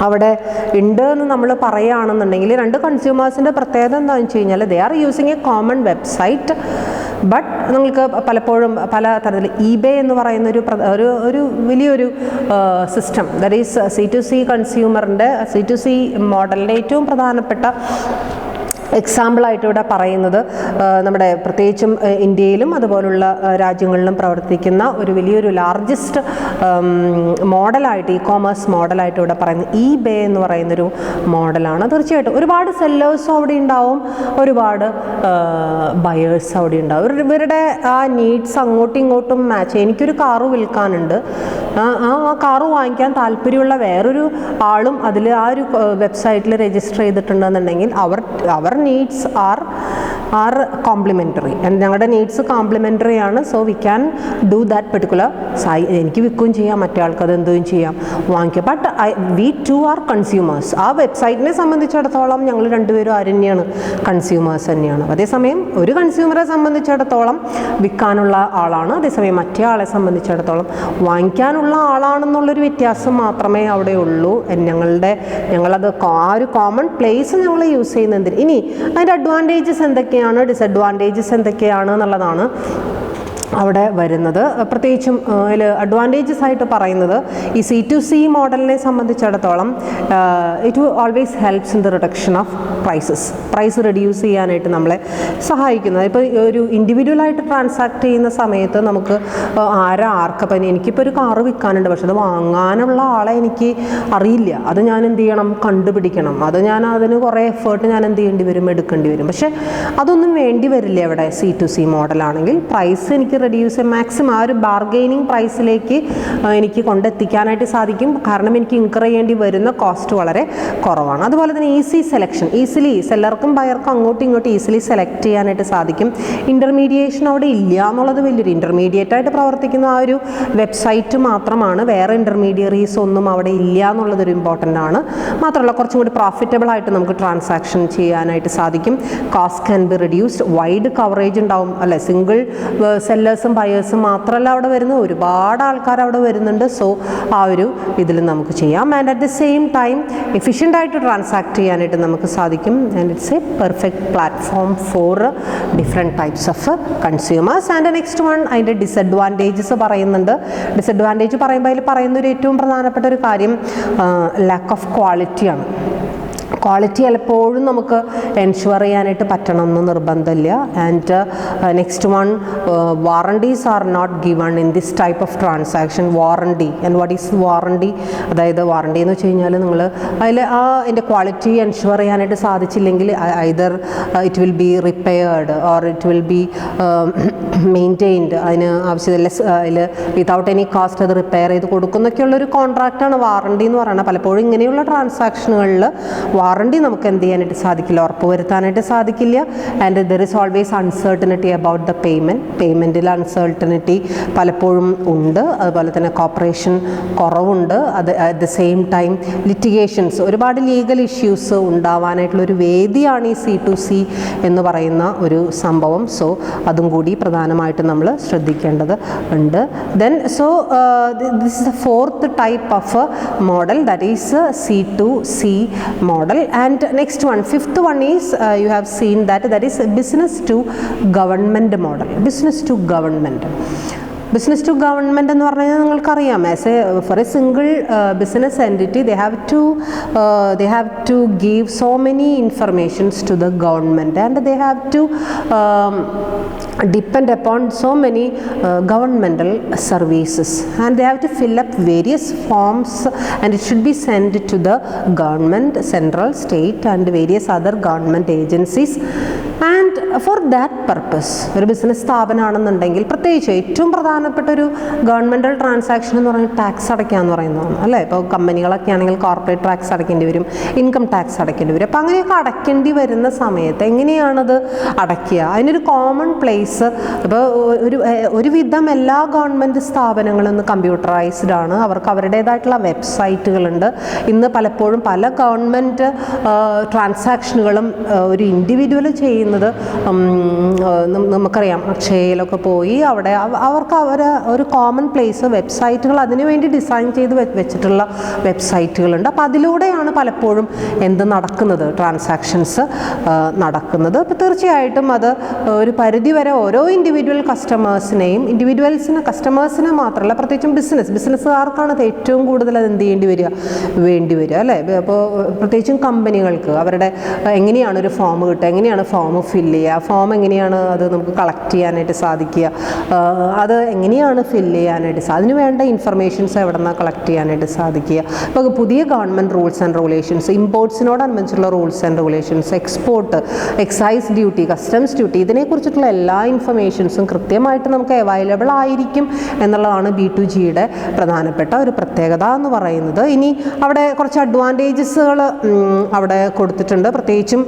അവിടെ ഉണ്ട് എന്ന് നമ്മൾ പറയുകയാണെന്നുണ്ടെങ്കിൽ രണ്ട് കൺസ്യൂമേഴ്സിൻ്റെ പ്രത്യേകത എന്താണെന്ന് വെച്ച് കഴിഞ്ഞാൽ they are using A common website. But നിങ്ങൾക്ക് പലപ്പോഴും പല തരത്തിൽ eBay എന്ന് പറയുന്ന ഒരു വലിയൊരു system, that is C2C കൺസ്യൂമറിൻ്റെ C2C മോഡലിൻ്റെ ഏറ്റവും പ്രധാനപ്പെട്ട എക്സാമ്പിളായിട്ട് ഇവിടെ പറയുന്നത് നമ്മുടെ പ്രത്യേകിച്ചും ഇന്ത്യയിലും അതുപോലുള്ള രാജ്യങ്ങളിലും പ്രവർത്തിക്കുന്ന ഒരു വലിയൊരു ലാർജസ്റ്റ് മോഡലായിട്ട് ഇ-കോമേഴ്സ് മോഡലായിട്ട് ഇവിടെ പറയുന്നത് eBay എന്ന് പറയുന്നൊരു മോഡലാണ്. തീർച്ചയായിട്ടും ഒരുപാട് സെല്ലേഴ്സും അവിടെ ഉണ്ടാവും, ഒരുപാട് ബയേഴ്സ് അവിടെ ഉണ്ടാവും. ഇവരുടെ ആ നീഡ്സ് അങ്ങോട്ടും ഇങ്ങോട്ടും മാച്ച്. എനിക്കൊരു കാറ് വിൽക്കാനുണ്ട്, ആ കാറ് വാങ്ങിക്കാൻ താല്പര്യമുള്ള വേറൊരു ആളും അതിൽ ആ ഒരു വെബ്സൈറ്റിൽ രജിസ്റ്റർ ചെയ്തിട്ടുണ്ടെന്നുണ്ടെങ്കിൽ അവർ നീഡ്സ് ആർ കോംപ്ലിമെൻ്ററി ആൻഡ് ഞങ്ങളുടെ നീഡ്സ് കോംപ്ലിമെൻ്ററി ആണ്. So we can do that particular എനിക്ക് വിൽക്കുകയും ചെയ്യാം, മറ്റേ ആൾക്ക് അത് എന്തും ചെയ്യാം, വാങ്ങിക്കാം. But we too are consumers. ആ വെബ്സൈറ്റിനെ സംബന്ധിച്ചിടത്തോളം ഞങ്ങൾ രണ്ടുപേരും ആര് തന്നെയാണ്? കൺസ്യൂമേഴ്സ് തന്നെയാണ്. അതേസമയം ഒരു കൺസ്യൂമറെ സംബന്ധിച്ചിടത്തോളം വിൽക്കാനുള്ള ആളാണ്, അതേസമയം മറ്റേ ആളെ സംബന്ധിച്ചിടത്തോളം വാങ്ങിക്കാനുള്ള ആളാണെന്നുള്ളൊരു വ്യത്യാസം മാത്രമേ അവിടെ ഉള്ളൂ. ഞങ്ങളത് ആ ഒരു കോമൺ പ്ലേസ് ഞങ്ങൾ യൂസ് ചെയ്യുന്നതിന്. ഇനി അതിൻ്റെ അഡ്വാൻറ്റേജസ് എന്തൊക്കെയാണ്, ഡിസഡ്വാൻറ്റേജസ് എന്തൊക്കെയാണ് എന്നുള്ളതാണ് അവിടെ വരുന്നത്. പ്രത്യേകിച്ചും അതിൽ അഡ്വാൻറ്റേജസ് ആയിട്ട് പറയുന്നത് ഈ C2C മോഡലിനെ സംബന്ധിച്ചിടത്തോളം it always helps in the reduction of price reduce ചെയ്യാനായിട്ട് നമ്മളെ സഹായിക്കുന്നത്. ഇപ്പോൾ ഒരു ഇൻഡിവിജ്വലായിട്ട് ട്രാൻസാക്ട് ചെയ്യുന്ന സമയത്ത് നമുക്ക് ആർക്കപ്പം എനിക്കിപ്പോൾ ഒരു കാറ് വിൽക്കാനുണ്ട്, പക്ഷെ അത് വാങ്ങാനുള്ള ആളെ എനിക്ക് അറിയില്ല, അത് ഞാൻ എന്ത് ചെയ്യണം? കണ്ടുപിടിക്കണം. അതിന് കുറേ എഫേർട്ട് ഞാൻ എന്ത് ചെയ്യേണ്ടി വരും? എടുക്കേണ്ടി വരും. പക്ഷേ അതൊന്നും വേണ്ടി വരില്ല ഇവിടെ C2C മോഡലാണെങ്കിൽ. പ്രൈസ് എനിക്ക് റെഡ്യൂസ് മാക്സിമം ആ ഒരു ബാർഗെയിനിങ് പ്രൈസിലേക്ക് എനിക്ക് കൊണ്ടെത്തിക്കാനായിട്ട് സാധിക്കും. കാരണം എനിക്ക് ഇൻകർ ചെയ്യേണ്ടി വരുന്ന കോസ്റ്റ് വളരെ കുറവാണ്. അതുപോലെ തന്നെ ഈസി സെലക്ഷൻ, ഈസിലി സെല്ലർക്കും ബയർക്കും അങ്ങോട്ടും ഇങ്ങോട്ടും ഈസിലി സെലക്ട് ചെയ്യാനായിട്ട് സാധിക്കും. ഇൻ്റർമീഡിയേഷൻ അവിടെ ഇല്ല എന്നുള്ളത് വലിയൊരു ഇൻ്റർമീഡിയറ്റ് ആയിട്ട് പ്രവർത്തിക്കുന്ന ആ ഒരു വെബ്സൈറ്റ് മാത്രമാണ്, വേറെ ഇൻ്റർമീഡിയറീസ് ഒന്നും അവിടെ ഇല്ല എന്നുള്ളതൊരു ഇമ്പോർട്ടൻ്റ് ആണ്. മാത്രമല്ല കുറച്ചും കൂടി പ്രോഫിറ്റബിൾ ആയിട്ട് നമുക്ക് ട്രാൻസാക്ഷൻ ചെയ്യാനായിട്ട് സാധിക്കും. Cost can B reduced, wide coverage ഉണ്ടാവും അല്ലെ. സിംഗിൾ സെല്ലർ സെല്ലേഴ്സും ബയേഴ്സും മാത്രമല്ല അവിടെ വരുന്നത്, ഒരുപാട് ആൾക്കാർ അവിടെ വരുന്നുണ്ട്. സോ ആ ഒരു ഇതിൽ നമുക്ക് ചെയ്യാം. And at the same time എഫിഷ്യൻ്റായിട്ട് ട്രാൻസാക്ട് ചെയ്യാനായിട്ട് നമുക്ക് സാധിക്കും. And it's a perfect platform for different types of consumers. And next one അതിൻ്റെ ഡിസഡ്വാൻറ്റേജസ് പറയുന്നുണ്ട്. ഡിസഡ്വാൻറ്റേജ് പറയുമ്പോൾ അതിൽ പറയുന്ന ഒരു ഏറ്റവും പ്രധാനപ്പെട്ട ഒരു കാര്യം ലാക്ക് ഓഫ് ക്വാളിറ്റിയാണ്. ക്വാളിറ്റി എപ്പോഴും നമുക്ക് എൻഷുവർ ചെയ്യാനായിട്ട് പറ്റണം എന്ന് നിർബന്ധമില്ല. And next one warranties are not given in this type of transaction. Warranty and what is warranty? അതായത് വാറണ്ടി എന്ന് വെച്ച് കഴിഞ്ഞാൽ നിങ്ങൾ അതിൽ അതിൻ്റെ ക്വാളിറ്റി എൻഷുവർ ചെയ്യാനായിട്ട് സാധിച്ചില്ലെങ്കിൽ either it will be repaired or it will be maintained. അതിന് ആവശ്യമില്ല അതിൽ വിതൗട്ട് എനി കാസ്റ്റ് അത് റിപ്പയർ ചെയ്ത് കൊടുക്കുന്നൊക്കെയുള്ളൊരു കോൺട്രാക്റ്റാണ് വാറണ്ടി എന്ന് പറയുന്നത്. പലപ്പോഴും ഇങ്ങനെയുള്ള ട്രാൻസാക്ഷനുകളിൽ വാറണ്ടി നമുക്ക് എന്ത് ചെയ്യാനായിട്ട് സാധിക്കില്ല, ഉറപ്പ് വരുത്താനായിട്ട് സാധിക്കില്ല. And there is always uncertainty about the പേയ്മെൻറ്റിൽ അൺസർട്ടനിറ്റി പലപ്പോഴും ഉണ്ട്. അതുപോലെ തന്നെ കോപ്പറേഷൻ കുറവുണ്ട്. അത് at the same time litigations, ഒരുപാട് ലീഗൽ ഇഷ്യൂസ് ഉണ്ടാവാനായിട്ടുള്ളൊരു വേദിയാണ് ഈ C2C എന്ന് പറയുന്ന ഒരു സംഭവം. സോ അതും കൂടി പ്രധാനമായിട്ടും നമ്മൾ ശ്രദ്ധിക്കേണ്ടത് ഉണ്ട്. Then so this is the fourth type of model, that is C2C model. And next one, fifth one is you have seen that is business to government model. Business to government. Business to government എന്ന് പറഞ്ഞു കഴിഞ്ഞാൽ നിങ്ങൾക്കറിയാം, as a for a single business entity they have to give so many informations to the government, and they have to depend upon so many governmental services, and they have to fill up various forms, and it should be sent to the government, central, state and various other government agencies. And for that purpose ഒരു business സ്ഥാപനമാണെന്നുണ്ടെങ്കിൽ പ്രത്യേകിച്ച് ഏറ്റവും പ്രധാനപ്പെട്ട ഒരു governmental transaction എന്ന് പറയുന്നത് tax അടയ്ക്കുക എന്ന് പറയുന്നതാണ് അല്ലേ. ഇപ്പോൾ കമ്പനികളൊക്കെ ആണെങ്കിൽ കോർപ്പറേറ്റ് ടാക്സ് അടയ്ക്കേണ്ടി വരും, ഇൻകം ടാക്സ് അടയ്ക്കേണ്ടി വരും. അപ്പോൾ അങ്ങനെയൊക്കെ അടയ്ക്കേണ്ടി വരുന്ന സമയത്ത് എങ്ങനെയാണത് അടയ്ക്കുക? അതിനൊരു കോമൺ പ്ലേസ്, ഇപ്പോൾ ഒരുവിധം എല്ലാ ഗവൺമെൻറ് സ്ഥാപനങ്ങളും ഇന്ന് കമ്പ്യൂട്ടറൈസ്ഡ് ആണ്. അവർക്ക് അവരുടേതായിട്ടുള്ള വെബ്സൈറ്റുകളുണ്ട്. ഇന്ന് പലപ്പോഴും പല ഗവൺമെൻറ് ട്രാൻസാക്ഷനുകളും ഒരു ഇൻഡിവിജ്വൽ ചെയ്യുന്നത് നമുക്കറിയാം. അക്ഷയയിലൊക്കെ പോയി അവിടെ അവർക്ക് ഒരു കോമൺ പ്ലേസ്, വെബ്സൈറ്റുകൾ അതിനു വേണ്ടി ഡിസൈൻ ചെയ്ത് വെച്ചിട്ടുള്ള വെബ്സൈറ്റുകളുണ്ട്. അപ്പോൾ അതിലൂടെയാണ് പലപ്പോഴും എന്ത് നടക്കുന്നത്, ട്രാൻസാക്ഷൻസ് നടക്കുന്നത്. അപ്പോൾ തീർച്ചയായിട്ടും അത് ഒരു പരിധിവരെ ഓരോ ഇൻഡിവിജ്വൽ കസ്റ്റമേഴ്സിനെ മാത്രമല്ല, പ്രത്യേകിച്ചും ബിസിനസ്സുകാർക്കാണ് അത് ഏറ്റവും കൂടുതൽ അത് എന്ത് വേണ്ടി വരിക അല്ലേ. അപ്പോൾ പ്രത്യേകിച്ചും കമ്പനികൾക്ക് അവരുടെ എങ്ങനെയാണ് ഒരു ഫോം കിട്ടുക, എങ്ങനെയാണ് ഫോം ഫില്ല് ചെയ്യുക, ഫോം എങ്ങനെയാണ് അത് നമുക്ക് കളക്ട് ചെയ്യാനായിട്ട് സാധിക്കുക, അത് എങ്ങനെയാണ് ഫില്ല് ചെയ്യാനായിട്ട് അതിന് വേണ്ട ഇൻഫർമേഷൻസ് എവിടെ നിന്നാണ് കളക്ട് ചെയ്യാനായിട്ട് സാധിക്കുക. ഇപ്പോൾ പുതിയ ഗവൺമെൻറ് റൂൾസ് ആൻഡ് റെഗുലേഷൻസ്, ഇമ്പോർട്ട്സിനോടനുബന്ധിച്ചുള്ള rules and regulations, export, excise duty, customs duty, ഇതിനെക്കുറിച്ചിട്ടുള്ള എല്ലാ ഇൻഫർമേഷൻസും കൃത്യമായിട്ട് നമുക്ക് അവൈലബിൾ ആയിരിക്കും എന്നുള്ളതാണ് B2Gയുടെ പ്രധാനപ്പെട്ട ഒരു പ്രത്യേകത എന്ന് പറയുന്നത്. ഇനി അവിടെ കുറച്ച് അഡ്വാൻറ്റേജസുകൾ അവിടെ കൊടുത്തിട്ടുണ്ട്. പ്രത്യേകിച്ചും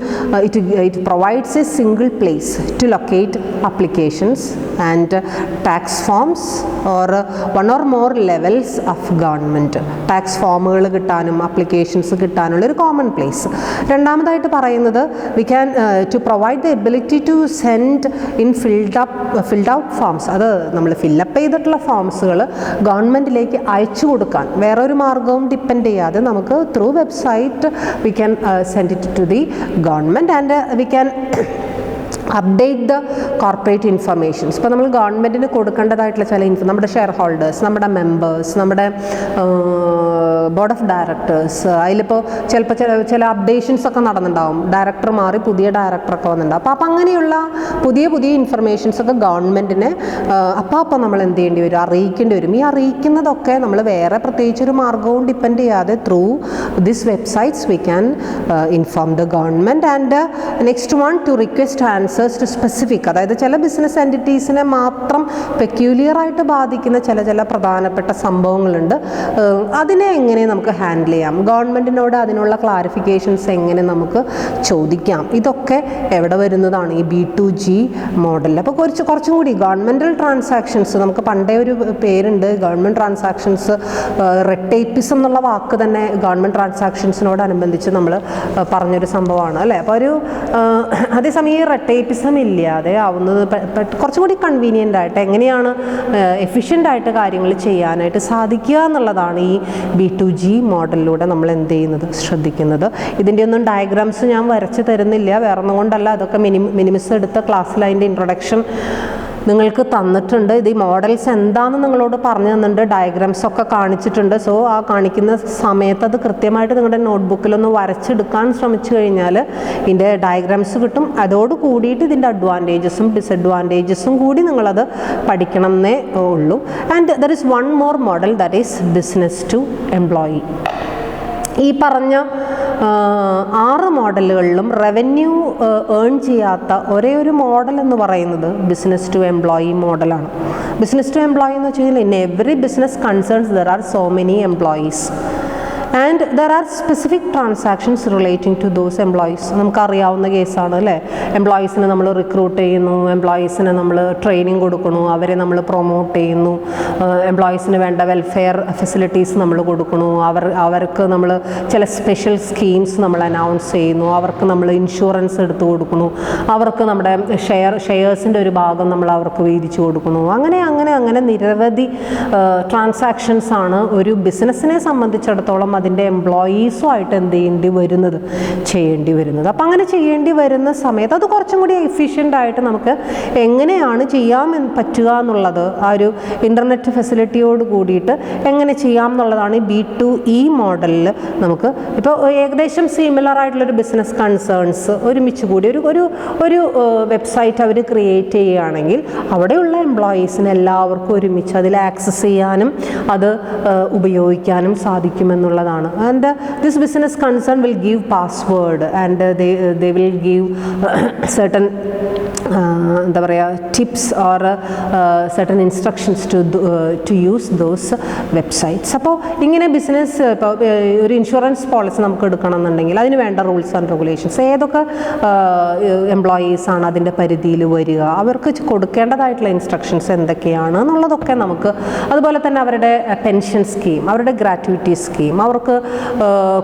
it provides a single place to locate applications and tax forms or one or more levels of government. Tax ഫോമുകൾ കിട്ടാനും അപ്ലിക്കേഷൻസ് കിട്ടാനുള്ള ഒരു കോമൺ പ്ലേസ്. രണ്ടാമതായിട്ട് പറയുന്നത് we can to provide the ability to send in filled out forms. അത് നമ്മൾ fill up ചെയ്തിട്ടുള്ള ഫോംസുകൾ ഗവൺമെൻറ്റിലേക്ക് അയച്ചു കൊടുക്കാൻ വേറൊരു മാർഗവും ഡിപ്പെൻഡ് ചെയ്യാതെ നമുക്ക് through website we can send it to the government and we can update the corporate informations. ഇപ്പോൾ നമ്മൾ ഗവൺമെൻറ്റിന് കൊടുക്കേണ്ടതായിട്ടുള്ള ചില നമ്മുടെ ഷെയർ ഹോൾഡേഴ്സ്, നമ്മുടെ മെമ്പേഴ്സ്, നമ്മുടെ ബോർഡ് ഓഫ് ഡയറക്ടേഴ്സ്, അതിലിപ്പോൾ ചിലപ്പോൾ ചില അപ്ഡേഷൻസ് ഒക്കെ നടന്നിട്ടുണ്ടാവും. ഡയറക്ടർ മാറി പുതിയ ഡയറക്ടറൊക്കെ വന്നിട്ടുണ്ടാവും. അപ്പോൾ അങ്ങനെയുള്ള പുതിയ ഇൻഫർമേഷൻസ് ഒക്കെ ഗവൺമെൻറ്റിനെ അപ്പോൾ നമ്മൾ എന്ത് ചെയ്യേണ്ടി വരും, അറിയിക്കേണ്ടി വരും. ഈ അറിയിക്കുന്നതൊക്കെ നമ്മൾ വേറെ പ്രത്യേകിച്ചൊരു മാർഗവും ഡിപ്പെൻഡ് ചെയ്യാതെ through this websites we can inform the government. And next one to request answers to specific, അതായത് ചില ബിസിനസ് എൻറ്റിറ്റീസിനെ മാത്രം പെക്യൂലിയറായിട്ട് ബാധിക്കുന്ന ചില പ്രധാനപ്പെട്ട സംഭവങ്ങളുണ്ട്. അതിനെ എങ്ങനെ നമുക്ക് ഹാൻഡിൽ ചെയ്യാം, ഗവൺമെൻറ്റിനോട് അതിനുള്ള ക്ലാരിഫിക്കേഷൻസ് എങ്ങനെ നമുക്ക് ചോദിക്കാം, ഇതൊക്കെ എവിടെ വരുന്നതാണ് ഈ B2G മോഡലിൽ. അപ്പോൾ കുറച്ചും കൂടി ഗവൺമെൻറ്റൽ ട്രാൻസാക്ഷൻസ്, നമുക്ക് പണ്ടേ ഒരു പേരുണ്ട് ഗവൺമെൻറ് ട്രാൻസാക്ഷൻസ്, റെഡ് ടേപ്പിസം എന്നുള്ള വാക്ക് തന്നെ ഗവൺമെൻറ് ട്രാൻസാക്ഷൻസിനോടനുബന്ധിച്ച് നമ്മൾ പറഞ്ഞൊരു സംഭവമാണ് അല്ലേ. അപ്പോൾ അതേസമയം ഈ റെഡ് എസ്കേപ്പിസം ഇല്ലാതെ ആവുന്നത് കുറച്ചും കൂടി കൺവീനിയൻ്റ് ആയിട്ട് എങ്ങനെയാണ് എഫിഷ്യൻ്റായിട്ട് കാര്യങ്ങൾ ചെയ്യാനായിട്ട് സാധിക്കുക എന്നുള്ളതാണ് ഈ B2G മോഡലിലൂടെ നമ്മൾ എന്ത് ചെയ്യുന്നത്, ശ്രദ്ധിക്കുന്നത്. ഇതിൻ്റെ ഒന്നും ഡയഗ്രാംസ് ഞാൻ വരച്ച് തരുന്നില്ല, വേറെ ഒന്നും കൊണ്ടല്ല, അതൊക്കെ മിനിമിസ് എടുത്ത ക്ലാസ്സിൽ അതിൻ്റെ ഇൻട്രൊഡക്ഷൻ നിങ്ങൾക്ക് തന്നിട്ടുണ്ട്. ഇത് ഈ മോഡൽസ് എന്താണെന്ന് നിങ്ങളോട് പറഞ്ഞു തന്നിട്ടുണ്ട്, ഡയഗ്രാംസ് ഒക്കെ കാണിച്ചിട്ടുണ്ട്. സോ ആ കാണിക്കുന്ന സമയത്ത് അത് കൃത്യമായിട്ട് നിങ്ങളുടെ നോട്ട്ബുക്കിലൊന്ന് വരച്ചെടുക്കാൻ ശ്രമിച്ചു കഴിഞ്ഞാൽ ഇതിൻ്റെ ഡയഗ്രാംസ് കിട്ടും. അതോട് കൂടിയിട്ട് ഇതിൻ്റെ അഡ്വാൻറ്റേജസും ഡിസഡ്വാൻറ്റേജസും കൂടി നിങ്ങളത് പഠിക്കണം എന്നേ ഉള്ളൂ. And there is one more model, that is business to employee. ഈ പറഞ്ഞ 6 മോഡലുകളിലും റവന്യൂ ഏൺ ചെയ്യാത്ത ഒരേ ഒരു മോഡൽ എന്ന് പറയുന്നത് ബിസിനസ് ടു എംപ്ലോയി മോഡലാണ്. ബിസിനസ് ടു എംപ്ലോയി എന്ന് വെച്ച് കഴിഞ്ഞാൽ in every business concerns there are so many employees and there are specific transactions relating to those employees. നമുക്കറിയാവുന്ന കേസാണ് അല്ലേ, എംപ്ലോയീസിനെ നമ്മൾ റിക്രൂട്ട് ചെയ്യുന്നു, എംപ്ലോയീസിന് നമ്മൾ ട്രെയിനിങ് കൊടുക്കുന്നു, അവരെ നമ്മൾ പ്രൊമോട്ട് ചെയ്യുന്നു, എംപ്ലോയീസിന് വേണ്ട വെൽഫെയർ ഫെസിലിറ്റീസ് നമ്മൾ കൊടുക്കുന്നു, അവർക്ക് നമ്മൾ ചില സ്പെഷ്യൽ സ്കീംസ് നമ്മൾ അനൗൺസ് ചെയ്യുന്നു, അവർക്ക് നമ്മൾ ഇൻഷുറൻസ് എടുത്ത് കൊടുക്കുന്നു, അവർക്ക് നമ്മുടെ ഷെയർസിൻ്റെ ഒരു ഭാഗം നമ്മൾ അവർക്ക് വീതിച്ചു കൊടുക്കുന്നു. അങ്ങനെ നിരവധി ട്രാൻസാക്ഷൻസ് ആണ് ഒരു ബിസിനസ്സിനെ സംബന്ധിച്ചിടത്തോളം അതിൻ്റെ എംപ്ലോയീസുമായിട്ട് ചെയ്യേണ്ടി വരുന്നത്. അപ്പം അങ്ങനെ ചെയ്യേണ്ടി വരുന്ന സമയത്ത് അത് കുറച്ചും കൂടി എഫിഷ്യൻ്റായിട്ട് നമുക്ക് എങ്ങനെയാണ് ചെയ്യാൻ പറ്റുക എന്നുള്ളത് ആ ഒരു ഇൻ്റർനെറ്റ് ഫെസിലിറ്റിയോട് കൂടിയിട്ട് എങ്ങനെ ചെയ്യാം എന്നുള്ളതാണ് ഈ B2E മോഡലിൽ നമുക്ക് ഇപ്പോൾ ഏകദേശം സിമിലർ ആയിട്ടുള്ളൊരു ബിസിനസ് കൺസേൺസ് ഒരുമിച്ച് കൂടി ഒരു വെബ്സൈറ്റ് അവർ ക്രിയേറ്റ് ചെയ്യുകയാണെങ്കിൽ അവിടെയുള്ള എംപ്ലോയീസിന് എല്ലാവർക്കും ഒരുമിച്ച് അതിൽ ആക്സസ് ചെയ്യാനും അത് ഉപയോഗിക്കാനും സാധിക്കുമെന്നുള്ളതാണ്. And this business concern will give password and they will give certain എന്താ പറയുക tips or certain instructions to use those websites. അപ്പോൾ ഇങ്ങനെ ബിസിനസ് ഇപ്പോൾ ഒരു ഇൻഷുറൻസ് പോളിസി നമുക്ക് എടുക്കണം എന്നുണ്ടെങ്കിൽ അതിന് വേണ്ട റൂൾസ് ആൻഡ് റെഗുലേഷൻസ്, ഏതൊക്കെ എംപ്ലോയീസാണ് അതിൻ്റെ പരിധിയിൽ വരിക, അവർക്ക് കൊടുക്കേണ്ടതായിട്ടുള്ള ഇൻസ്ട്രക്ഷൻസ് എന്തൊക്കെയാണ് എന്നുള്ളതൊക്കെ നമുക്ക്, അതുപോലെ തന്നെ അവരുടെ പെൻഷൻ സ്കീം, അവരുടെ ഗ്രാറ്റുവിറ്റി സ്കീം, അവർക്ക്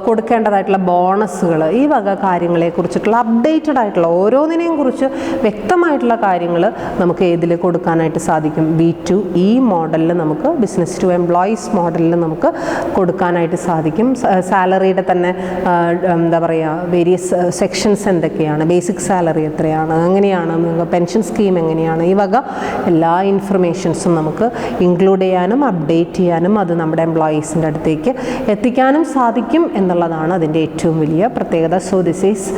കൊടുക്കേണ്ടതായിട്ടുള്ള ബോണസുകൾ, ഈ വക കാര്യങ്ങളെക്കുറിച്ചിട്ടുള്ള അപ്ഡേറ്റഡ് ആയിട്ടുള്ള ഓരോന്നിനെയും കുറിച്ച് വ്യക്തമായിട്ടുള്ള കാര്യങ്ങൾ നമുക്ക് ഏതിൽ കൊടുക്കാനായിട്ട് സാധിക്കും, B2E മോഡലിൽ നമുക്ക്, ബിസിനസ് ടു എംപ്ലോയീസ് മോഡലിൽ നമുക്ക് കൊടുക്കാനായിട്ട് സാധിക്കും. സാലറിയുടെ തന്നെ എന്താ പറയുക വേരിയസ് സെക്ഷൻസ് എന്തൊക്കെയാണ്, ബേസിക് സാലറി എത്രയാണ്, അങ്ങനെയാണ് പെൻഷൻ സ്കീം എങ്ങനെയാണ്, ഈ വക എല്ലാ ഇൻഫർമേഷൻസും നമുക്ക് ഇൻക്ലൂഡ് ചെയ്യാനും അപ്ഡേറ്റ് ചെയ്യാനും അത് നമ്മുടെ എംപ്ലോയീസിൻ്റെ അടുത്തേക്ക് എത്തിക്കാനും സാധിക്കും എന്നുള്ളതാണ് അതിൻ്റെ ഏറ്റവും വലിയ പ്രത്യേകത. So this is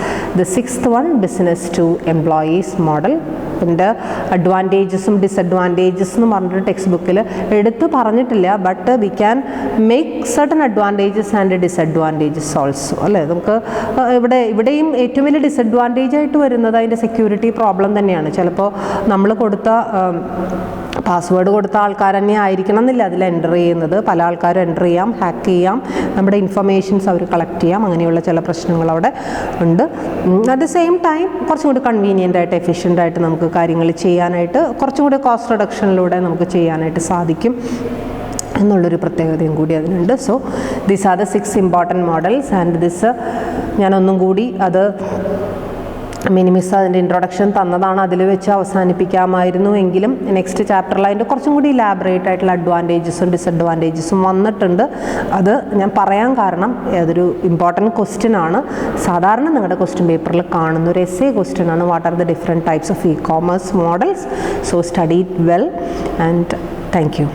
the 6th one, business to employees model. ഇതിൻ്റെ അഡ്വാൻറ്റേജസും ഡിസഡ്വാൻറ്റേജസ് എന്ന് പറഞ്ഞിട്ട് ടെക്സ്റ്റ് ബുക്കിൽ എടുത്ത് പറഞ്ഞിട്ടില്ല, but we can make certain advantages and disadvantages also അല്ലേ. നമുക്ക് ഇവിടെയും ഏറ്റവും വലിയ ഡിസഡ്വാൻറ്റേജ് ആയിട്ട് വരുന്നത് അതിൻ്റെ സെക്യൂരിറ്റി പ്രോബ്ലം തന്നെയാണ്. ചിലപ്പോൾ നമ്മൾ കൊടുത്ത പാസ്വേഡ് കൊടുത്ത ആൾക്കാർ തന്നെ ആയിരിക്കണം എന്നില്ല അതിൽ എൻ്റർ ചെയ്യുന്നത്, പല ആൾക്കാരും എൻ്റർ ചെയ്യാം, ഹാക്ക് ചെയ്യാം, നമ്മുടെ ഇൻഫർമേഷൻസ് അവർ കളക്ട് ചെയ്യാം, അങ്ങനെയുള്ള ചില പ്രശ്നങ്ങൾ അവിടെ ഉണ്ട്. അറ്റ് ദ സെയിം ടൈം കുറച്ചും കൂടി കൺവീനിയൻ്റ് ആയിട്ട് എഫിഷ്യൻ്റ് ആയിട്ട് നമുക്ക് കാര്യങ്ങൾ ചെയ്യാനായിട്ട് കുറച്ചും കൂടി കോസ്റ്റ് റിഡക്ഷനിലൂടെ നമുക്ക് ചെയ്യാനായിട്ട് സാധിക്കും എന്നുള്ളൊരു പ്രത്യേകതയും കൂടി അതിനുണ്ട്. So these are the 6 important models and this ഞാനൊന്നും കൂടി അത് മിനിമിസ് അതിൻ്റെ ഇൻട്രൊഡക്ഷൻ തന്നതാണ്, അതിൽ വെച്ച് അവസാനിപ്പിക്കാമായിരുന്നു എങ്കിലും നെക്സ്റ്റ് ചാപ്റ്ററിൽ അതിൻ്റെ കുറച്ചും കൂടി ഇലാബറേറ്റ് ആയിട്ടുള്ള അഡ്വാൻറ്റേജസും ഡിസഡ്വാൻറ്റേജസും വന്നിട്ടുണ്ട്. അത് ഞാൻ പറയാൻ കാരണം അതൊരു ഇമ്പോർട്ടൻറ്റ് ക്വസ്റ്റ്യൻ ആണ്. സാധാരണ നിങ്ങളുടെ ക്വസ്റ്റ്യൻ പേപ്പറിൽ കാണുന്ന ഒരു എസ്സേ ക്വസ്റ്റ്യൻ ആണ്, what are the different types of e-commerce models. So study it well and thank you.